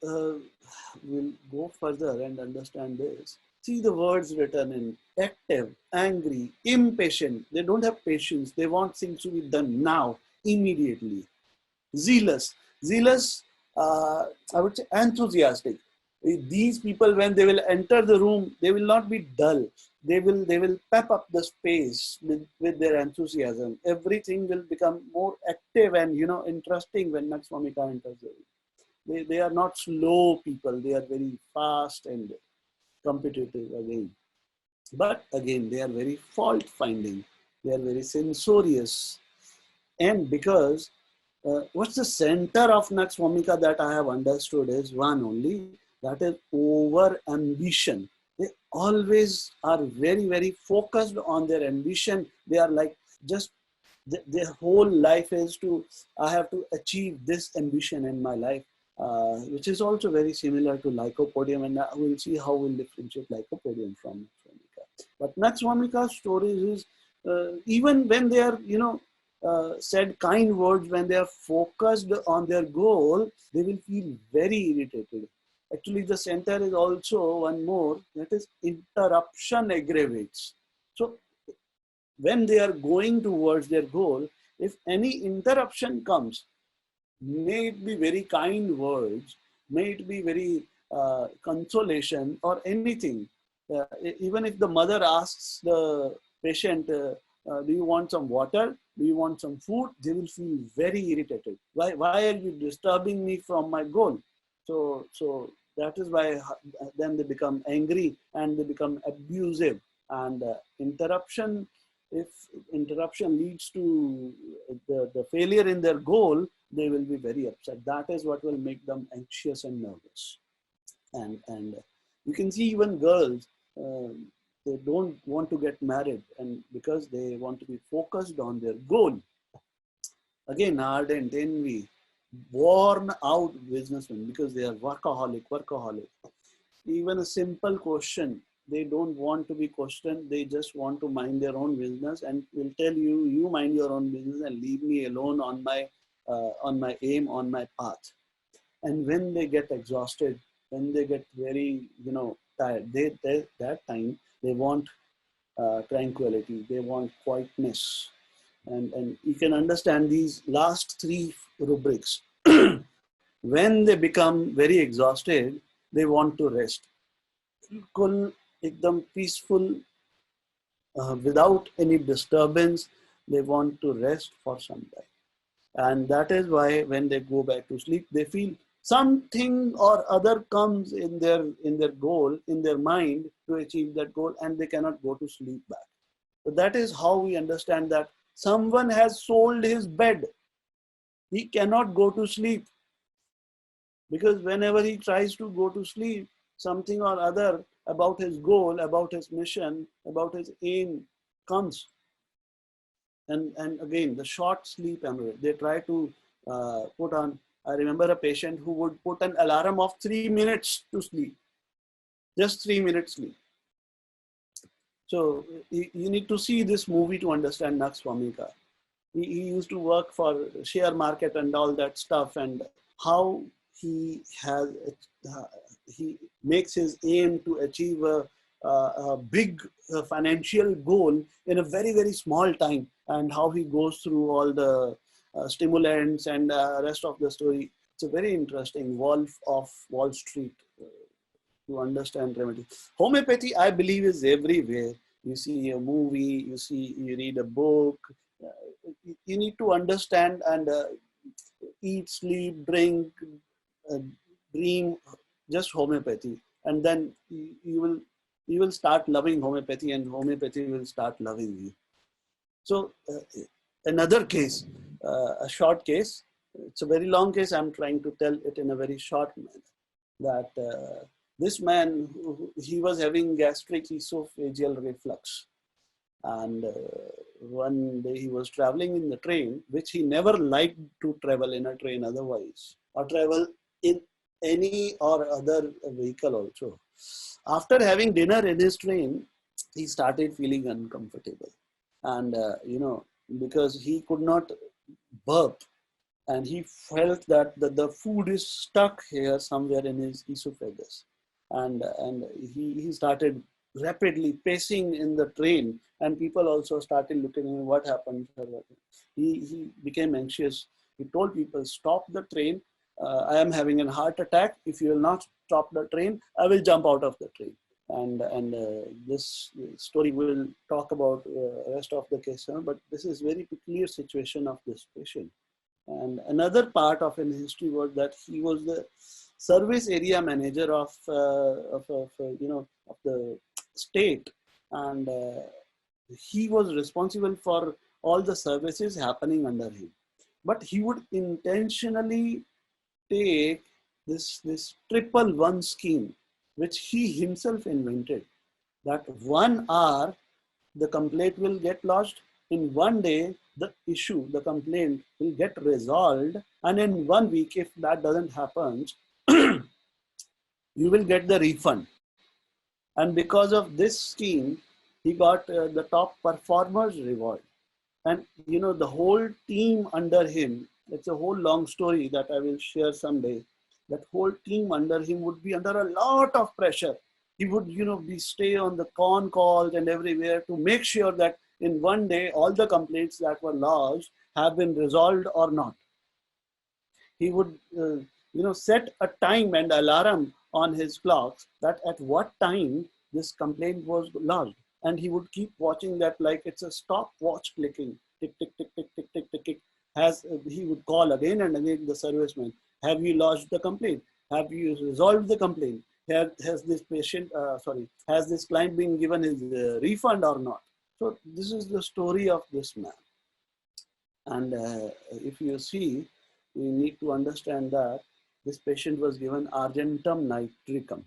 we'll go further and understand this. See the words written in active, angry, impatient. They don't have patience. They want things to be done now, immediately. Zealous. Zealous, I would say enthusiastic. These people, when they will enter the room, they will not be dull. They will pep up the space with their enthusiasm. Everything will become more active and interesting when Nux Vomica enters the room. They are not slow people. They are very fast and competitive again. But again, they are very fault finding. They are very censorious. And because what's the center of Nux Vomica that I have understood is one only, that is over ambition. They always are very, very focused on their ambition. They are like just their whole life is to, I have to achieve this ambition in my life, which is also very similar to Lycopodium, and we'll see how we'll differentiate Lycopodium from Nux Vomica. But Nux Vomica stories is even when they are, said kind words, when they are focused on their goal, they will feel very irritated. Actually, the center is also one more, that is interruption aggravates. So when they are going towards their goal, if any interruption comes, may it be very kind words, may it be very consolation or anything. Even if the mother asks the patient, do you want some water? Do you want some food? They will feel very irritated. Why are you disturbing me from my goal? So that is why then they become angry and they become abusive. And if interruption leads to the failure in their goal, they will be very upset. That is what will make them anxious and nervous. And you can see even girls, they don't want to get married, and because they want to be focused on their goal. Again, ardent, envy, worn out businessmen because they are workaholic. Even a simple question, they don't want to be questioned. They just want to mind their own business and will tell you, you mind your own business and leave me alone on my aim, on my path. And when they get exhausted, when they get very, tired, that time they want tranquility. They want quietness. And you can understand these last three rubrics. When they become very exhausted, they want to rest. बिल्कुल एकदम peaceful, without any disturbance. They want to rest for some time. And that is why when they go back to sleep, they feel something or other comes in their goal, in their mind to achieve that goal, and they cannot go to sleep back. So that is how we understand that someone has sold his bed. He cannot go to sleep because whenever he tries to go to sleep, something or other about his goal, about his mission, about his aim comes. And again, the short sleep hemorrhage, they try to put on, I remember a patient who would put an alarm of 3 minutes to sleep, just 3 minutes sleep. So you need to see this movie to understand Nux Vomica. He used to work for share market and all that stuff, and how he makes his aim to achieve a a big financial goal in a very, very small time, and how he goes through all the stimulants and rest of the story. It's a very interesting Wolf of Wall Street to understand remedy. Homeopathy, I believe, is everywhere. You see a movie, you read a book. You need to understand and eat, sleep, drink, uh, dream, just homeopathy, and then you will start loving homeopathy, and homeopathy will start loving you. So another case, a short case. It's a very long case. I'm trying to tell it in a very short manner. That this man, he was having gastric esophageal reflux, and one day he was traveling in the train, which he never liked to travel in a train otherwise, or travel in any or other vehicle also. After having dinner in his train, he started feeling uncomfortable, and because he could not burp, and he felt that the food is stuck here somewhere in his esophagus, and he started rapidly pacing in the train, and people also started looking at him, what happened. He became anxious. He told people, stop the train, I am having a heart attack. If you will not stop the train, I will jump out of the train. And this story will talk about rest of the case, but this is very peculiar situation of this patient. And another part of his history was that he was the service area manager of the state, and he was responsible for all the services happening under him. But he would intentionally take this 111 scheme, which he himself invented. That 1 hour the complaint will get lodged. In 1 day, the issue, the complaint will get resolved. And in 1 week, if that doesn't happen, you will get the refund. And because of this scheme, he got the top performers reward. And the whole team under him, it's a whole long story that I will share someday. That whole team under him would be under a lot of pressure. He would, be stay on the con calls and everywhere to make sure that in 1 day, all the complaints that were lodged have been resolved or not. He would, set a time and alarm on his clocks that at what time this complaint was lodged. And he would keep watching that like it's a stopwatch clicking, tick, tick, tick, tick, tick, tick, tick, tick. He would call again and again the serviceman, have you lodged the complaint? Have you resolved the complaint? Has this has this client been given his refund or not? So this is the story of this man. And if you see, we need to understand that this patient was given Argentum Nitricum.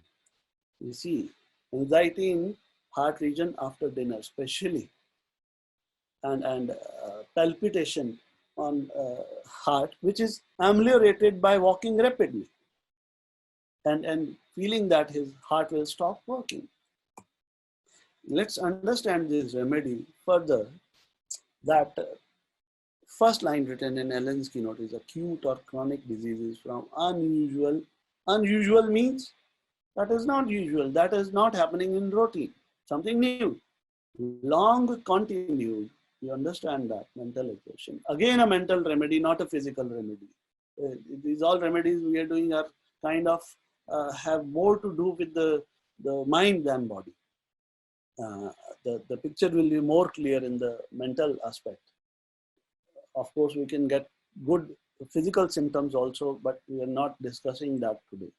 You see, anxiety in heart region after dinner, especially, and palpitation on heart, which is ameliorated by walking rapidly, and feeling that his heart will stop working. Let's understand this remedy further. That first line written in Allen's keynote is acute or chronic diseases from unusual. Unusual means that is not usual. That is not happening in routine. Something new. Long continued. You understand that mental equation. Again, a mental remedy, not a physical remedy. These all remedies we are doing are kind of have more to do with the mind than body. The picture will be more clear in the mental aspect. Of course, we can get good physical symptoms also, but we are not discussing that today.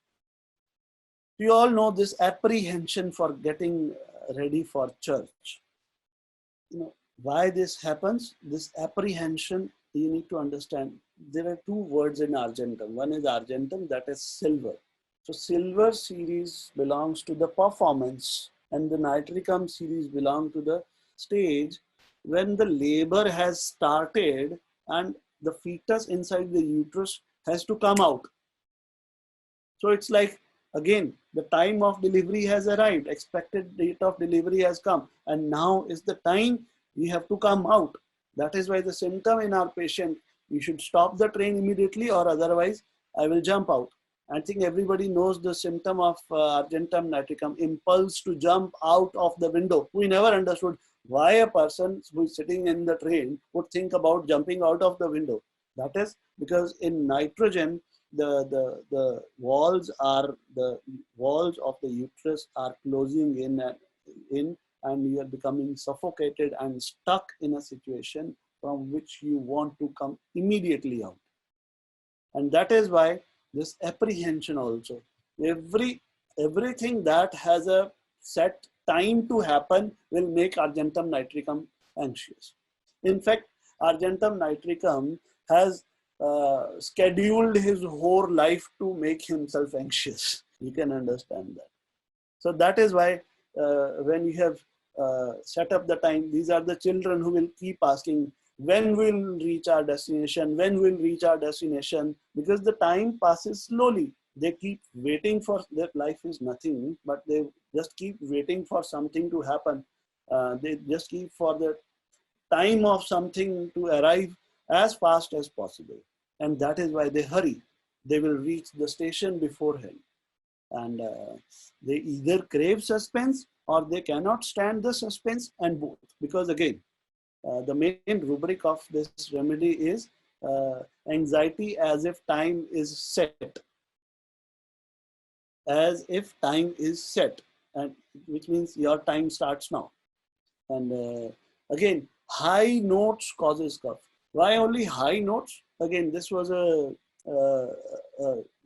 You all know this apprehension for getting ready for church. Why this happens? This apprehension, you need to understand. There are two words in Argentum. One is Argentum, that is silver. So silver series belongs to the performance, and the Nitricum series belong to the stage when the labor has started and the fetus inside the uterus has to come out. So it's like, again, the time of delivery has arrived, expected date of delivery has come, and now is the time we have to come out. That is why the symptom in our patient, we should stop the train immediately, or otherwise I will jump out. I think everybody knows the symptom of Argentum Nitricum, impulse to jump out of the window. We never understood why a person who is sitting in the train would think about jumping out of the window. That is because in nitrogen, the walls of the uterus are closing in and you are becoming suffocated and stuck in a situation from which you want to come immediately out. And that is why this apprehension also, everything that has a set time to happen will make Argentum Nitricum anxious. In fact, Argentum Nitricum has scheduled his whole life to make himself anxious. You can understand that. So that is why when you have set up the time, these are the children who will keep asking, when we'll reach our destination, when we'll reach our destination, because the time passes slowly. They keep waiting for, their life is nothing, but they just keep waiting for something to happen. They just keep for the time of something to arrive as fast as possible. And that is why they hurry. They will reach the station beforehand. And they either crave suspense or they cannot stand the suspense, and both. Because again, the main rubric of this remedy is anxiety as if time is set. As if time is set, and which means your time starts now. And again, high notes causes cough. Why only high notes? Again, this was a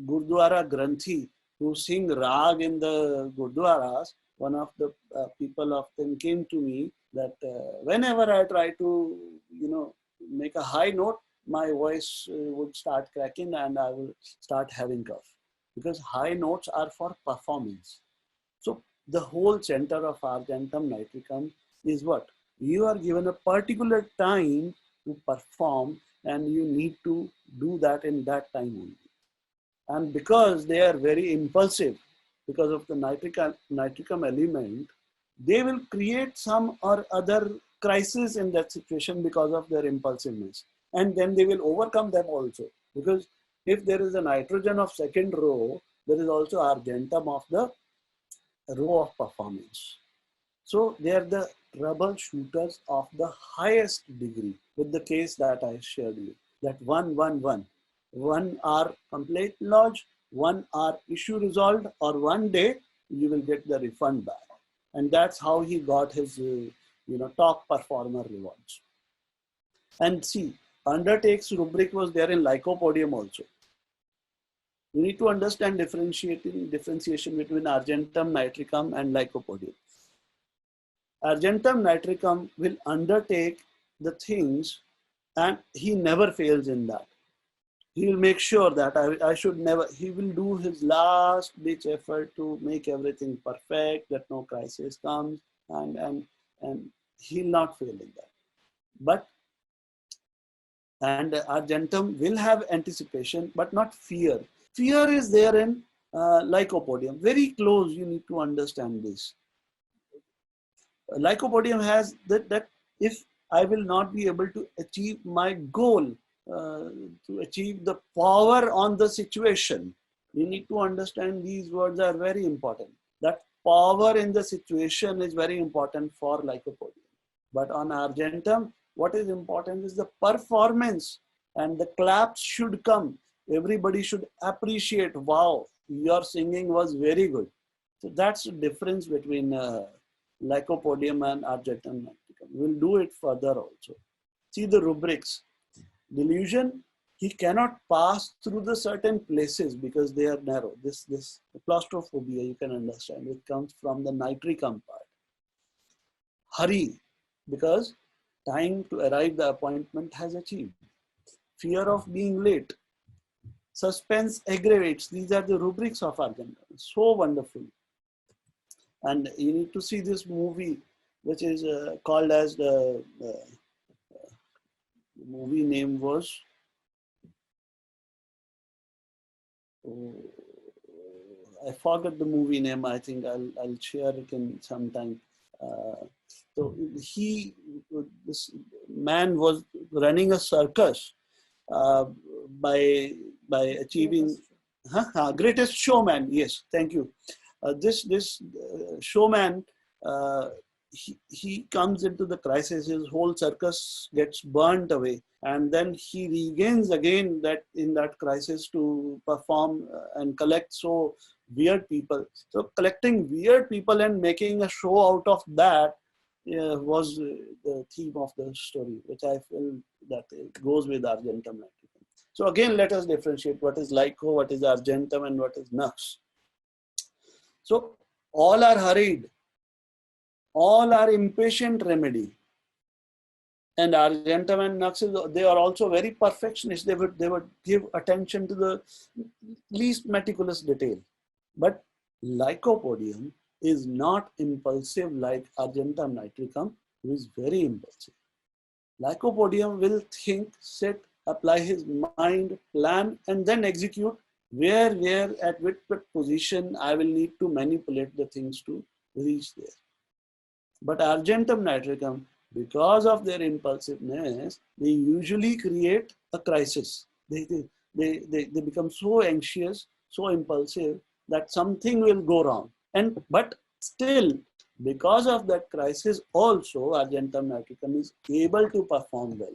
Gurdwara Granthi who sing rag in the Gurdwaras. One of the people of them came to me that whenever I try to, make a high note, my voice would start cracking and I will start having cough. Because high notes are for performance. So the whole center of Argentum Nitricum is what? You are given a particular time to perform and you need to do that in that time only. And because they are very impulsive, because of the nitricum element, they will create some or other crisis in that situation because of their impulsiveness. And then they will overcome them also. Because if there is a nitrogen of second row, there is also argentum of the row of performance. So they are the troubleshooters of the highest degree, with the case that I shared you, that 1 hour complete lodge, 1 hour issue resolved, or 1 day you will get the refund back. And that's how he got his top performer rewards. And see, undertakes rubric was there in Lycopodium also. You need to understand differentiation between Argentum Nitricum and Lycopodium. Argentum Nitricum will undertake the things and he never fails in that. He will make sure that I should never, he will do his last ditch effort to make everything perfect, that no crisis comes, and he'll not fail in that. And Argentum will have anticipation, but not fear. Fear is there in Lycopodium. Very close, you need to understand this. Lycopodium has that if I will not be able to achieve my goal, to achieve the power on the situation, you need to understand these words are very important. That power in the situation is very important for Lycopodium. But on Argentum, what is important is the performance, and the claps should come. Everybody should appreciate, wow, your singing was very good. So that's the difference between Lycopodium and Argentum Nitricum. We'll do it further also. See the rubrics. Delusion, he cannot pass through the certain places because they are narrow. This claustrophobia, you can understand, it comes from the nitricum part. Hurry, because time to arrive the appointment has achieved. Fear of being late. Suspense aggravates. These are the rubrics of Argentum. So wonderful. And you need to see this movie, which is called as the movie name was, I forgot the movie name. I think I'll share it in some time. So this man was running a circus by achieving, Greatest showman. Yes, thank you. This showman, he comes into the crisis. His whole circus gets burnt away, and then he regains again that in that crisis to perform and collect so weird people. So collecting weird people and making a show out of that was the theme of the story, which I feel that it goes with Argentum Nitricum. So again, let us differentiate what is Lyco, what is Argentum, and what is Nux. So all are hurried, all are impatient remedy. And Argentum and Nux, they are also very perfectionist. They would give attention to the least meticulous detail. But Lycopodium is not impulsive like Argentum Nitricum, who is very impulsive. Lycopodium will think, sit, apply his mind, plan, and then execute where, at which position I will need to manipulate the things to reach there. But Argentum Nitricum, because of their impulsiveness, they usually create a crisis. They become so anxious, so impulsive that something will go wrong. But still, because of that crisis, also Argentum Nitricum is able to perform well.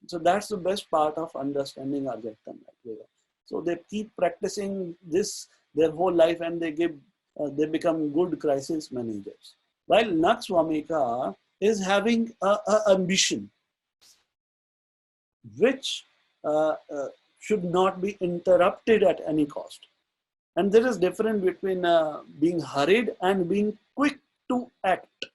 So that's the best part of understanding Argentum Nitricum. So they keep practicing this their whole life, and they become good crisis managers. While Nux Vomica is having a ambition, which should not be interrupted at any cost. And there is difference between being hurried and being quick to act.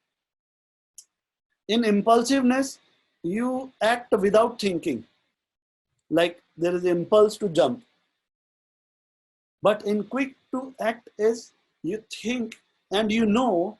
In impulsiveness, you act without thinking, like there is impulse to jump. But in quick to act is you think and you know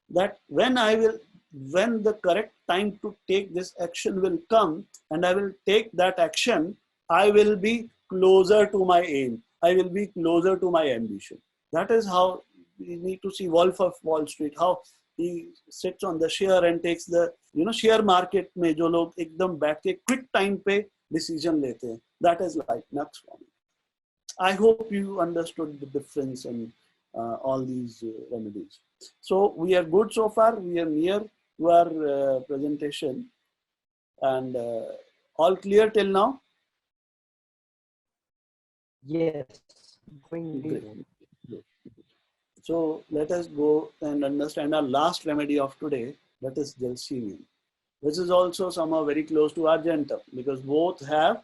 that when the correct time to take this action will come and I will take that action, I will be closer to my aim. I will be closer to my ambition. That is how we need to see Wolf of Wall Street, how he sits on the share and takes the, share market में जो लोग एकदम बैठ के quick time पे decision लेते हैं. That is like Nux Vomica. I hope you understood the difference in all these remedies. So we are good so far. We are near to our presentation, and all clear till now. Yes, going deep. So let us go and understand our last remedy of today, that is Gelsemium, which is also somehow very close to Argentum because both have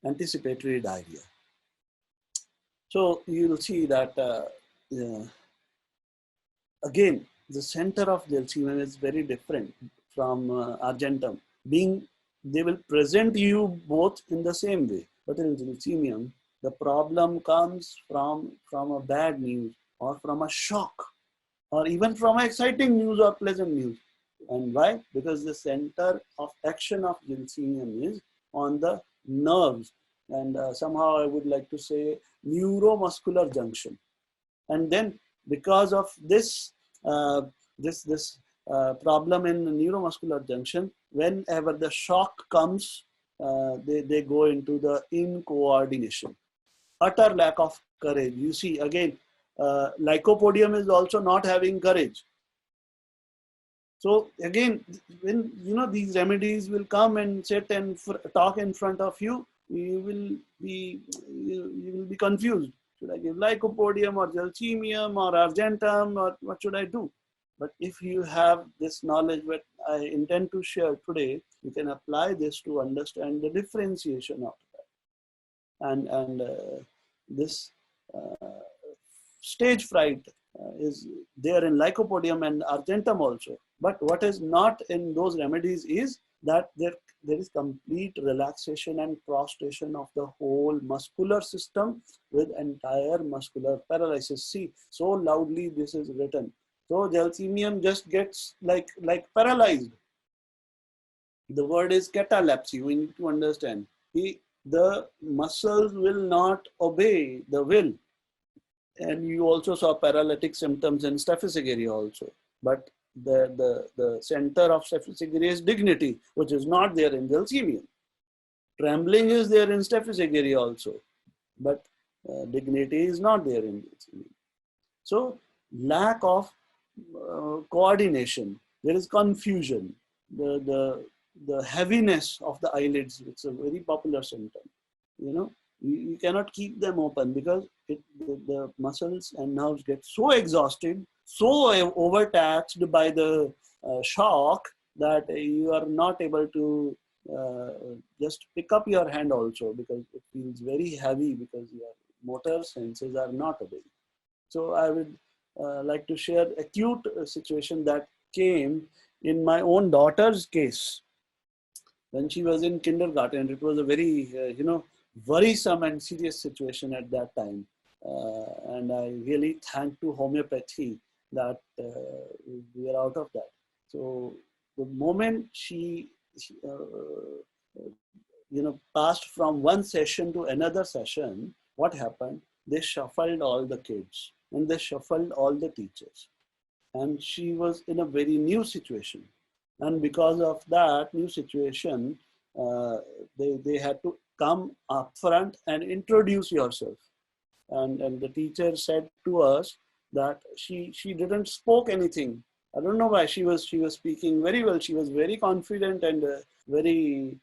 anticipatory diarrhea. So you will see that again, the center of Gelsemium is very different from Argentum. They will present you both in the same way, but in Gelsemium, the problem comes from a bad news or from a shock or even from exciting news or pleasant news. And why? Because the center of action of Gelsemium is on the nerves, and somehow I would like to say neuromuscular junction. And then because of this problem in the neuromuscular junction, whenever the shock comes, they go into the incoordination, utter lack of courage. You see, again, Lycopodium is also not having courage. So again, when these remedies will come and sit and talk in front of you, you will be confused. Should I give Lycopodium or Gelsemium or Argentum, or what should I do? But if you have this knowledge that I intend to share today, you can apply this to understand the differentiation of that. And this stage fright is there in Lycopodium and Argentum also. But what is not in those remedies is that there is complete relaxation and prostration of the whole muscular system with entire muscular paralysis. See, so loudly this is written. So Gelsemium just gets like paralyzed. The word is catalepsy. We need to understand. The muscles will not obey the will. And you also saw paralytic symptoms in Staphysagria also. But the center of Staphysagria is dignity, which is not there in Gelsemium. Trembling is there in Staphysagria also. but dignity is not there in Gelsemium. So lack of coordination, there is confusion, the heaviness of the eyelids, it's a very popular symptom. You know, you cannot keep them open because the muscles and nerves get so exhausted, so overtaxed by the shock that you are not able to just pick up your hand also, because it feels very heavy because your motor senses are not obeying. So I would like to share acute situation that came in my own daughter's case when she was in kindergarten. It was a very, worrisome and serious situation at that time. And I really thank to homeopathy that we are out of that. So the moment she passed from one session to another session, what happened? They shuffled all the kids and they shuffled all the teachers. And she was in a very new situation. And because of that new situation, they had to come up front and introduce yourself. And the teacher said to us that she didn't spoke anything. I don't know why. She was speaking very well. She was very confident and very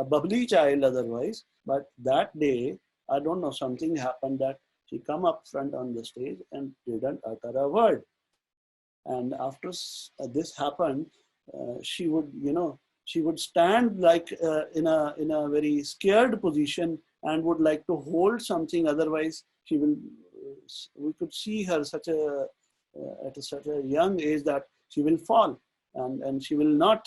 bubbly child otherwise. But that day, I don't know, something happened that she come up front on the stage and didn't utter a word. And after this happened, she would, she would stand like in a very scared position and would like to hold something. Otherwise, she will. We could see her at such a young age that she will fall, and she will not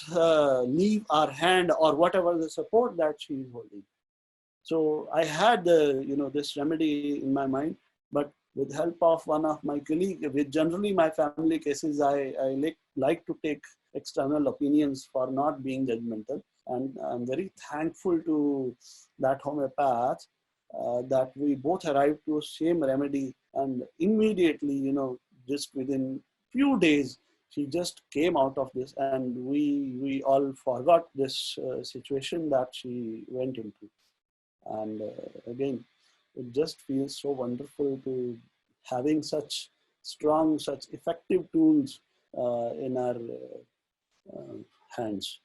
leave our hand or whatever the support that she is holding. So I had this remedy in my mind, but with help of one of my colleagues, with generally my family cases, I like to take external opinions for not being judgmental. And I'm very thankful to that homeopath that we both arrived to same remedy, and immediately, just within few days, she just came out of this, and we all forgot this situation that she went into. And again, it just feels so wonderful to having such strong, such effective tools in our hands.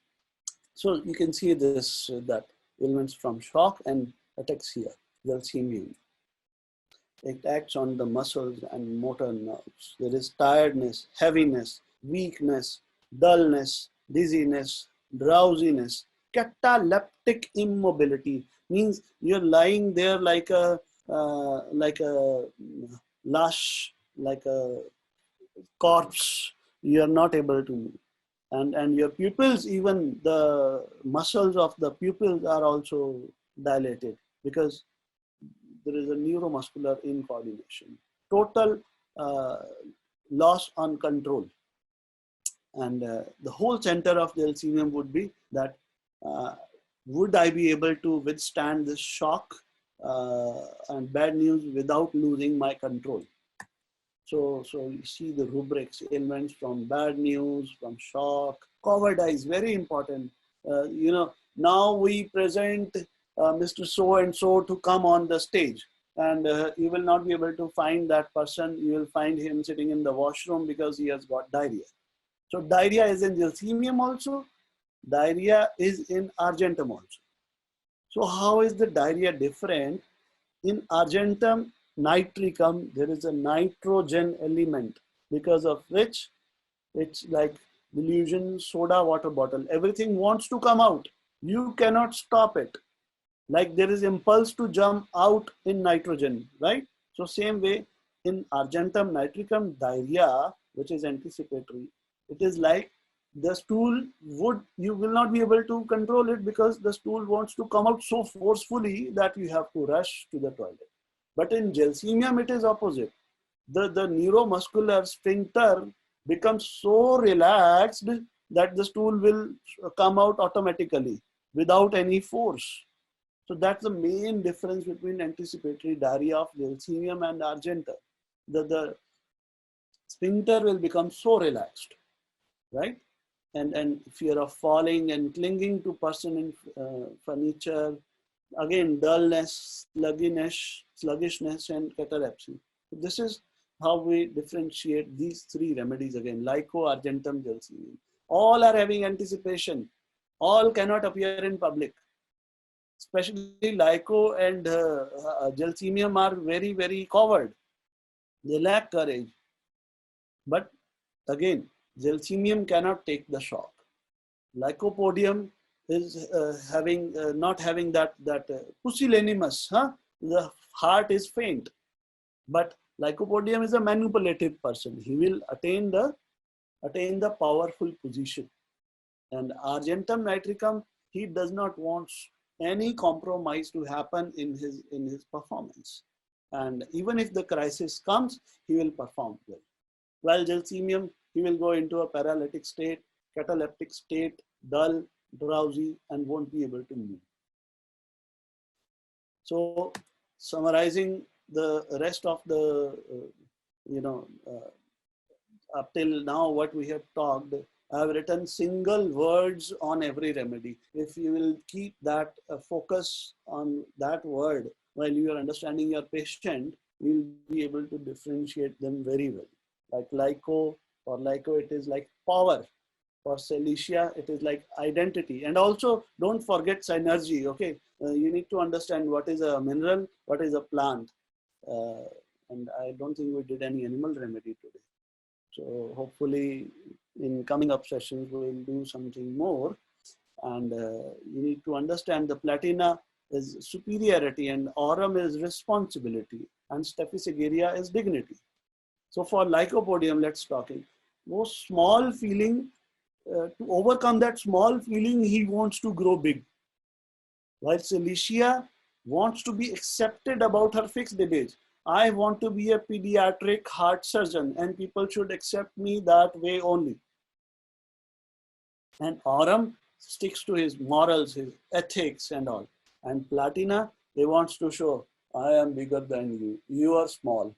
So you can see this, that ailments from shock and ataxia, Gelsemium. It acts on the muscles and motor nerves. There is tiredness, heaviness, weakness, dullness, dizziness, drowsiness, cataleptic immobility. Means you're lying there like a lash, like a corpse. You are not able to move. And your pupils, even the muscles of the pupils are also dilated because there is a neuromuscular incoordination. Total loss on control. And the whole center of the Gelsemium would be that would I be able to withstand this shock and bad news without losing my control? So you see the rubrics: ailments from bad news, from shock. Covered eyes, very important. Now we present Mr. So-and-so to come on the stage, and you will not be able to find that person. You will find him sitting in the washroom because he has got diarrhea. So diarrhea is in Gelsemium also. Diarrhea is in Argentum also. So how is the diarrhea different? In Argentum Nitricum, there is a nitrogen element, because of which it's like delusion, soda water bottle. Everything wants to come out. You cannot stop it. Like there is impulse to jump out in nitrogen, right? So same way in Argentum Nitricum, diarrhea, which is anticipatory, it is like the stool you will not be able to control it because the stool wants to come out so forcefully that you have to rush to the toilet. But in Gelsemium, it is opposite. The neuromuscular sphincter becomes so relaxed that the stool will come out automatically without any force. So that's the main difference between anticipatory diarrhea of Gelsemium and Argentum. The sphincter will become so relaxed, right? And fear of falling and clinging to person in furniture. Again, dullness, sluggishness, sluggishness, and catalepsy. This is how we differentiate these three remedies again: Lyco, Argentum, Gelsemium. All are having anticipation. All cannot appear in public. Especially Lyco and Gelsemium are very, very coward. They lack courage. But again, Gelsemium cannot take the shock. Lycopodium is not having that pusillanimous. The heart is faint. But Lycopodium is a manipulative person. He will attain the powerful position. And Argentum Nitricum, he does not want any compromise to happen in his performance. And even if the crisis comes, he will perform well. While Gelsemium, he will go into a paralytic state, cataleptic state, dull, drowsy, and won't be able to move. So, summarizing the rest of the, up till now, what we have talked, I have written single words on every remedy. If you will keep that focus on that word while you are understanding your patient, you will be able to differentiate them very well. Like Lyco, for Lyco, it is like power. For Silicea, it is like identity. And also, don't forget synergy, okay? You need to understand what is a mineral, what is a plant. And I don't think we did any animal remedy today. So hopefully, in coming up sessions, we will do something more. And you need to understand the Platina is superiority and Aurum is responsibility and Staphysagria is dignity. So for Lycopodium, let's talk it. Most small feeling, to overcome that small feeling, he wants to grow big. While Silicea wants to be accepted about her fixed age. I want to be a pediatric heart surgeon and people should accept me that way only. And Aurum sticks to his morals, his ethics and all. And Platina, he wants to show, I am bigger than you, you are small.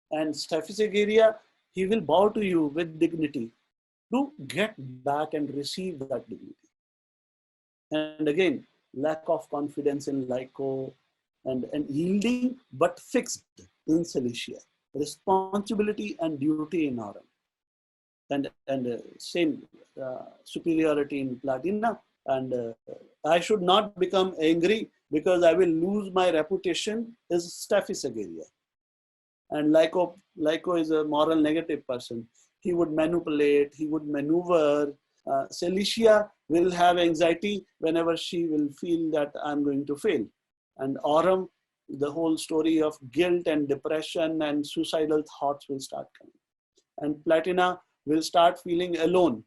And Staphysagria, he will bow to you with dignity to get back and receive that dignity. And again, lack of confidence in Lyco and yielding but fixed in Silicea. Responsibility and duty in Aurum. And same superiority in Platina. And I should not become angry because I will lose my reputation is Staphysagria. And Lyco is a moral negative person. He would manipulate, he would maneuver. Silicea will have anxiety whenever she will feel that I'm going to fail. And Aurum, the whole story of guilt and depression and suicidal thoughts will start coming. And Platina will start feeling alone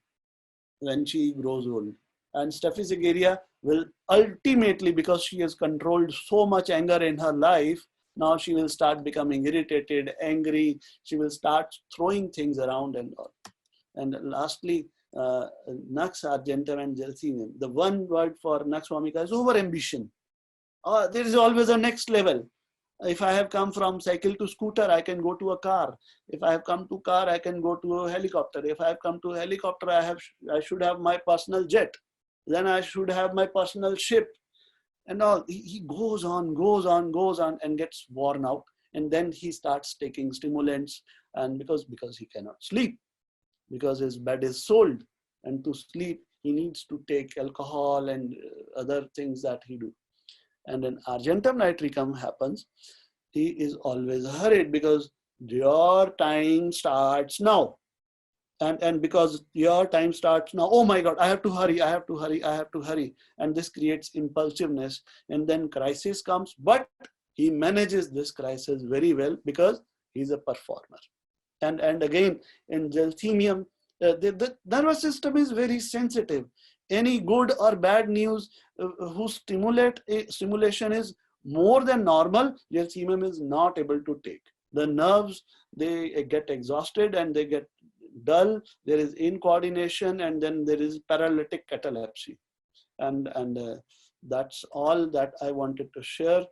when she grows old. And Staphysagria will ultimately, because she has controlled so much anger in her life, now she will start becoming irritated, angry. She will start throwing things around and all. And lastly, Nux, Argentum, and Gelsemium. The one word for Nux Vomica is overambition. There is always a next level. If I have come from cycle to scooter, I can go to a car. If I have come to car, I can go to a helicopter. If I have come to a helicopter, I should have my personal jet. Then I should have my personal ship. And all, he goes on and gets worn out. And then he starts taking stimulants, and because he cannot sleep, because his bed is sold. And to sleep, he needs to take alcohol and other things that he do. And then Argentum Nitricum happens. He is always hurried because your time starts now. And because your time starts now, oh my God, I have to hurry. And this creates impulsiveness. And then crisis comes, but he manages this crisis very well because he's a performer. And again, in Gelsemium, the nervous system is very sensitive. Any good or bad news whose stimulation is more than normal, Gelsemium is not able to take. The nerves, they get exhausted and they get dull, there is incoordination, and then there is paralytic catalepsy. And that's all that I wanted to share.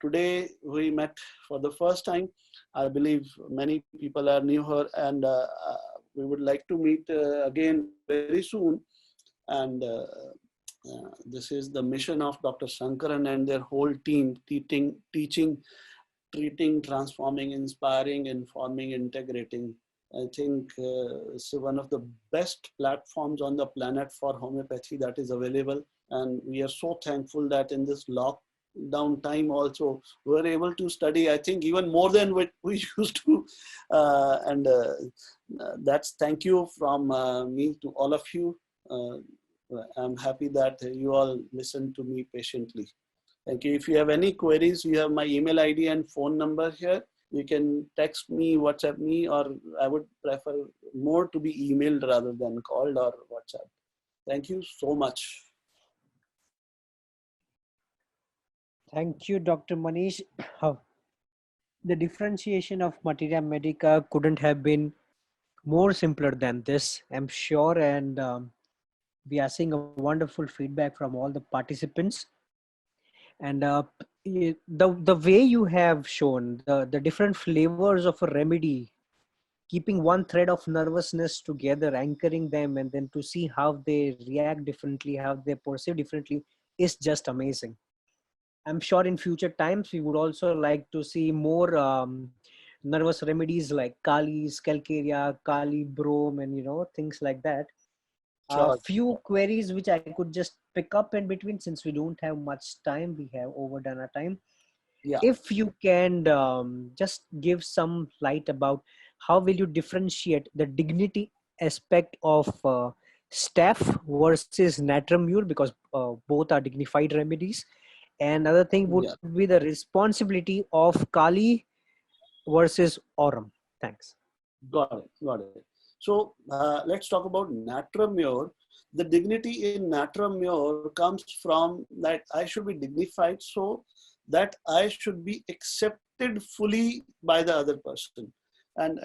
Today we met for the first time. I believe many people are new here, and we would like to meet again very soon. And This is the mission of Dr. Shankaran and their whole team, teaching, treating, transforming, inspiring, informing, integrating. I think it's one of the best platforms on the planet for homeopathy that is available. And we are so thankful that in this lockdown time also, we're able to study, I think, even more than what we used to. That's thank you from me to all of you. I'm happy that you all listen to me patiently. Thank you. If you have any queries, you have my email ID and phone number here. You can text me, WhatsApp me, or I would prefer more to be emailed rather than called or WhatsApp. Thank you so much. Thank you, Dr. Manish. The differentiation of materia medica couldn't have been more simpler than this, I'm sure, and we are seeing a wonderful feedback from all the participants. And the way you have shown the different flavors of a remedy, keeping one thread of nervousness together, anchoring them, and then to see how they react differently, how they perceive differently, is just amazing. I'm sure in future times we would also like to see more nervous remedies like Kali, Scalcaria, Kali, Brome, and things like that. A Sure. few queries which I could just pick up in between, since we don't have much time, we have overdone our time. Yeah. If you can just give some light about how will you differentiate the dignity aspect of staff versus natramure, because both are dignified remedies. And another thing would Yeah. be the responsibility of Kali versus Aurum. Thanks. Got it. Got it. So let's talk about natramure. The dignity in natramure comes from that I should be dignified so that I should be accepted fully by the other person. And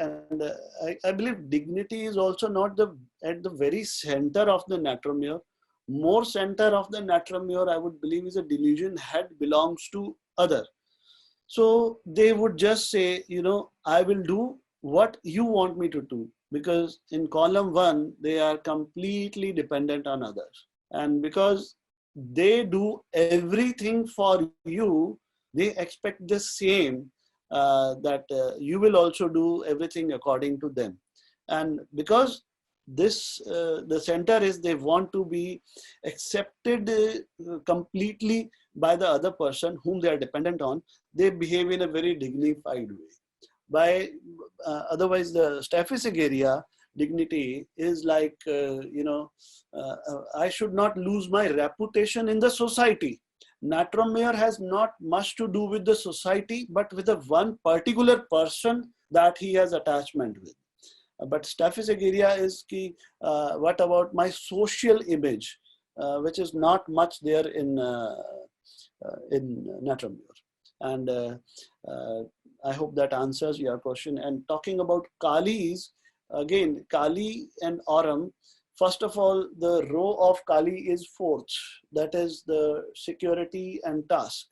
I believe dignity is also not at the very center of the natramure. More center of the natramure, I would believe, is a delusion head belongs to other. So they would just say, I will do what you want me to do, because in column one, they are completely dependent on others. And because they do everything for you, they expect the same, that you will also do everything according to them. And because the center is they want to be accepted completely by the other person whom they are dependent on, they behave in a very dignified way. By otherwise, the Staphysagria dignity is like, I should not lose my reputation in the society. Natramare has not much to do with the society, but with the one particular person that he has attachment with. But Staphysagria is key. What about my social image, which is not much there in Natramure. And I hope that answers your question. And talking about Kalis, again, Kali and Aurum, first of all, the row of Kali is fourth. That is the security and task.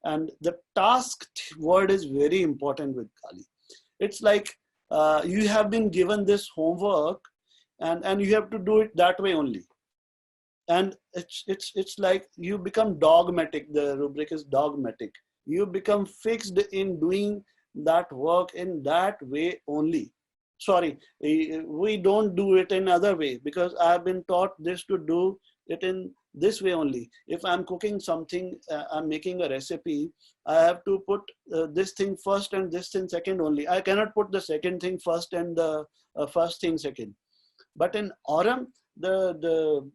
And the task word is very important with Kali. It's like you have been given this homework and you have to do it that way only. And it's like you become dogmatic. The rubric is dogmatic. You become fixed in doing that work in that way only. Sorry, we don't do it in other way, because I have been taught this to do it in this way only. If I'm cooking something, I'm making a recipe, I have to put this thing first and this thing second only. I cannot put the second thing first and the first thing second. But in Aurum, the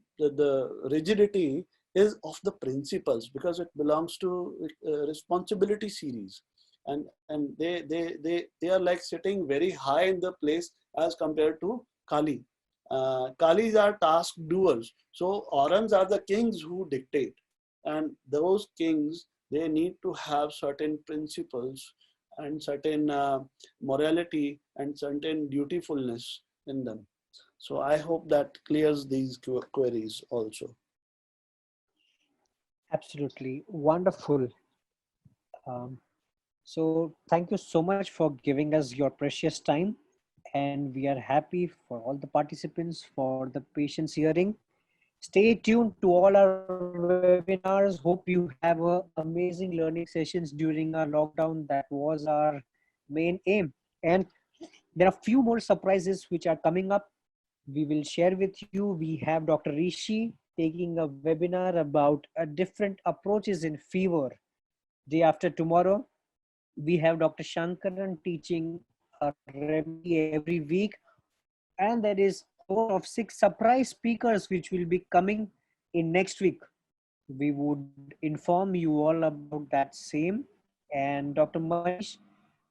rigidity is of the principles, because it belongs to responsibility series, and they are like sitting very high in the place as compared to Kali. Kalis are task doers, so Aurums are the kings who dictate, and those kings, they need to have certain principles and certain morality and certain dutifulness in them. So I hope that clears these queries also. Absolutely wonderful. Um, so thank you so much for giving us your precious time, and we are happy for all the participants for the patience hearing. Stay tuned to all our webinars. Hope you have amazing learning sessions during our lockdown. That was our main aim. And there are few more surprises which are coming up. We will share with you. We have Dr. Rishi taking a webinar about different approaches in fever. Day after tomorrow, we have Dr. Shankaran teaching a remedy every week. And there is a total of 6 surprise speakers which will be coming in next week. We would inform you all about that same. And Dr. Manish,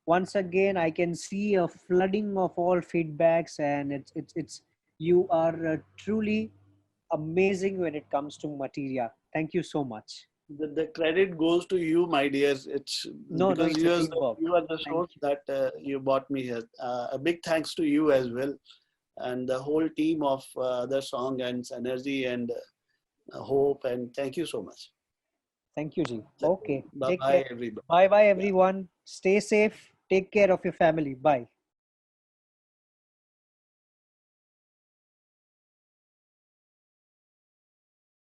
once again, I can see a flooding of all feedbacks, and it's you are truly amazing when it comes to materia. Thank you so much. The credit goes to you, my dears. It's No, no, because it's a teamwork. you are the Thank source you. that you brought me here. A big thanks to you as well, and the whole team of Other Song and Energy and Hope. And thank you so much. Thank you, Ji. Okay, Bye take care. bye, everybody. Bye bye, Yeah. everyone. Stay safe. Take care of your family. Bye.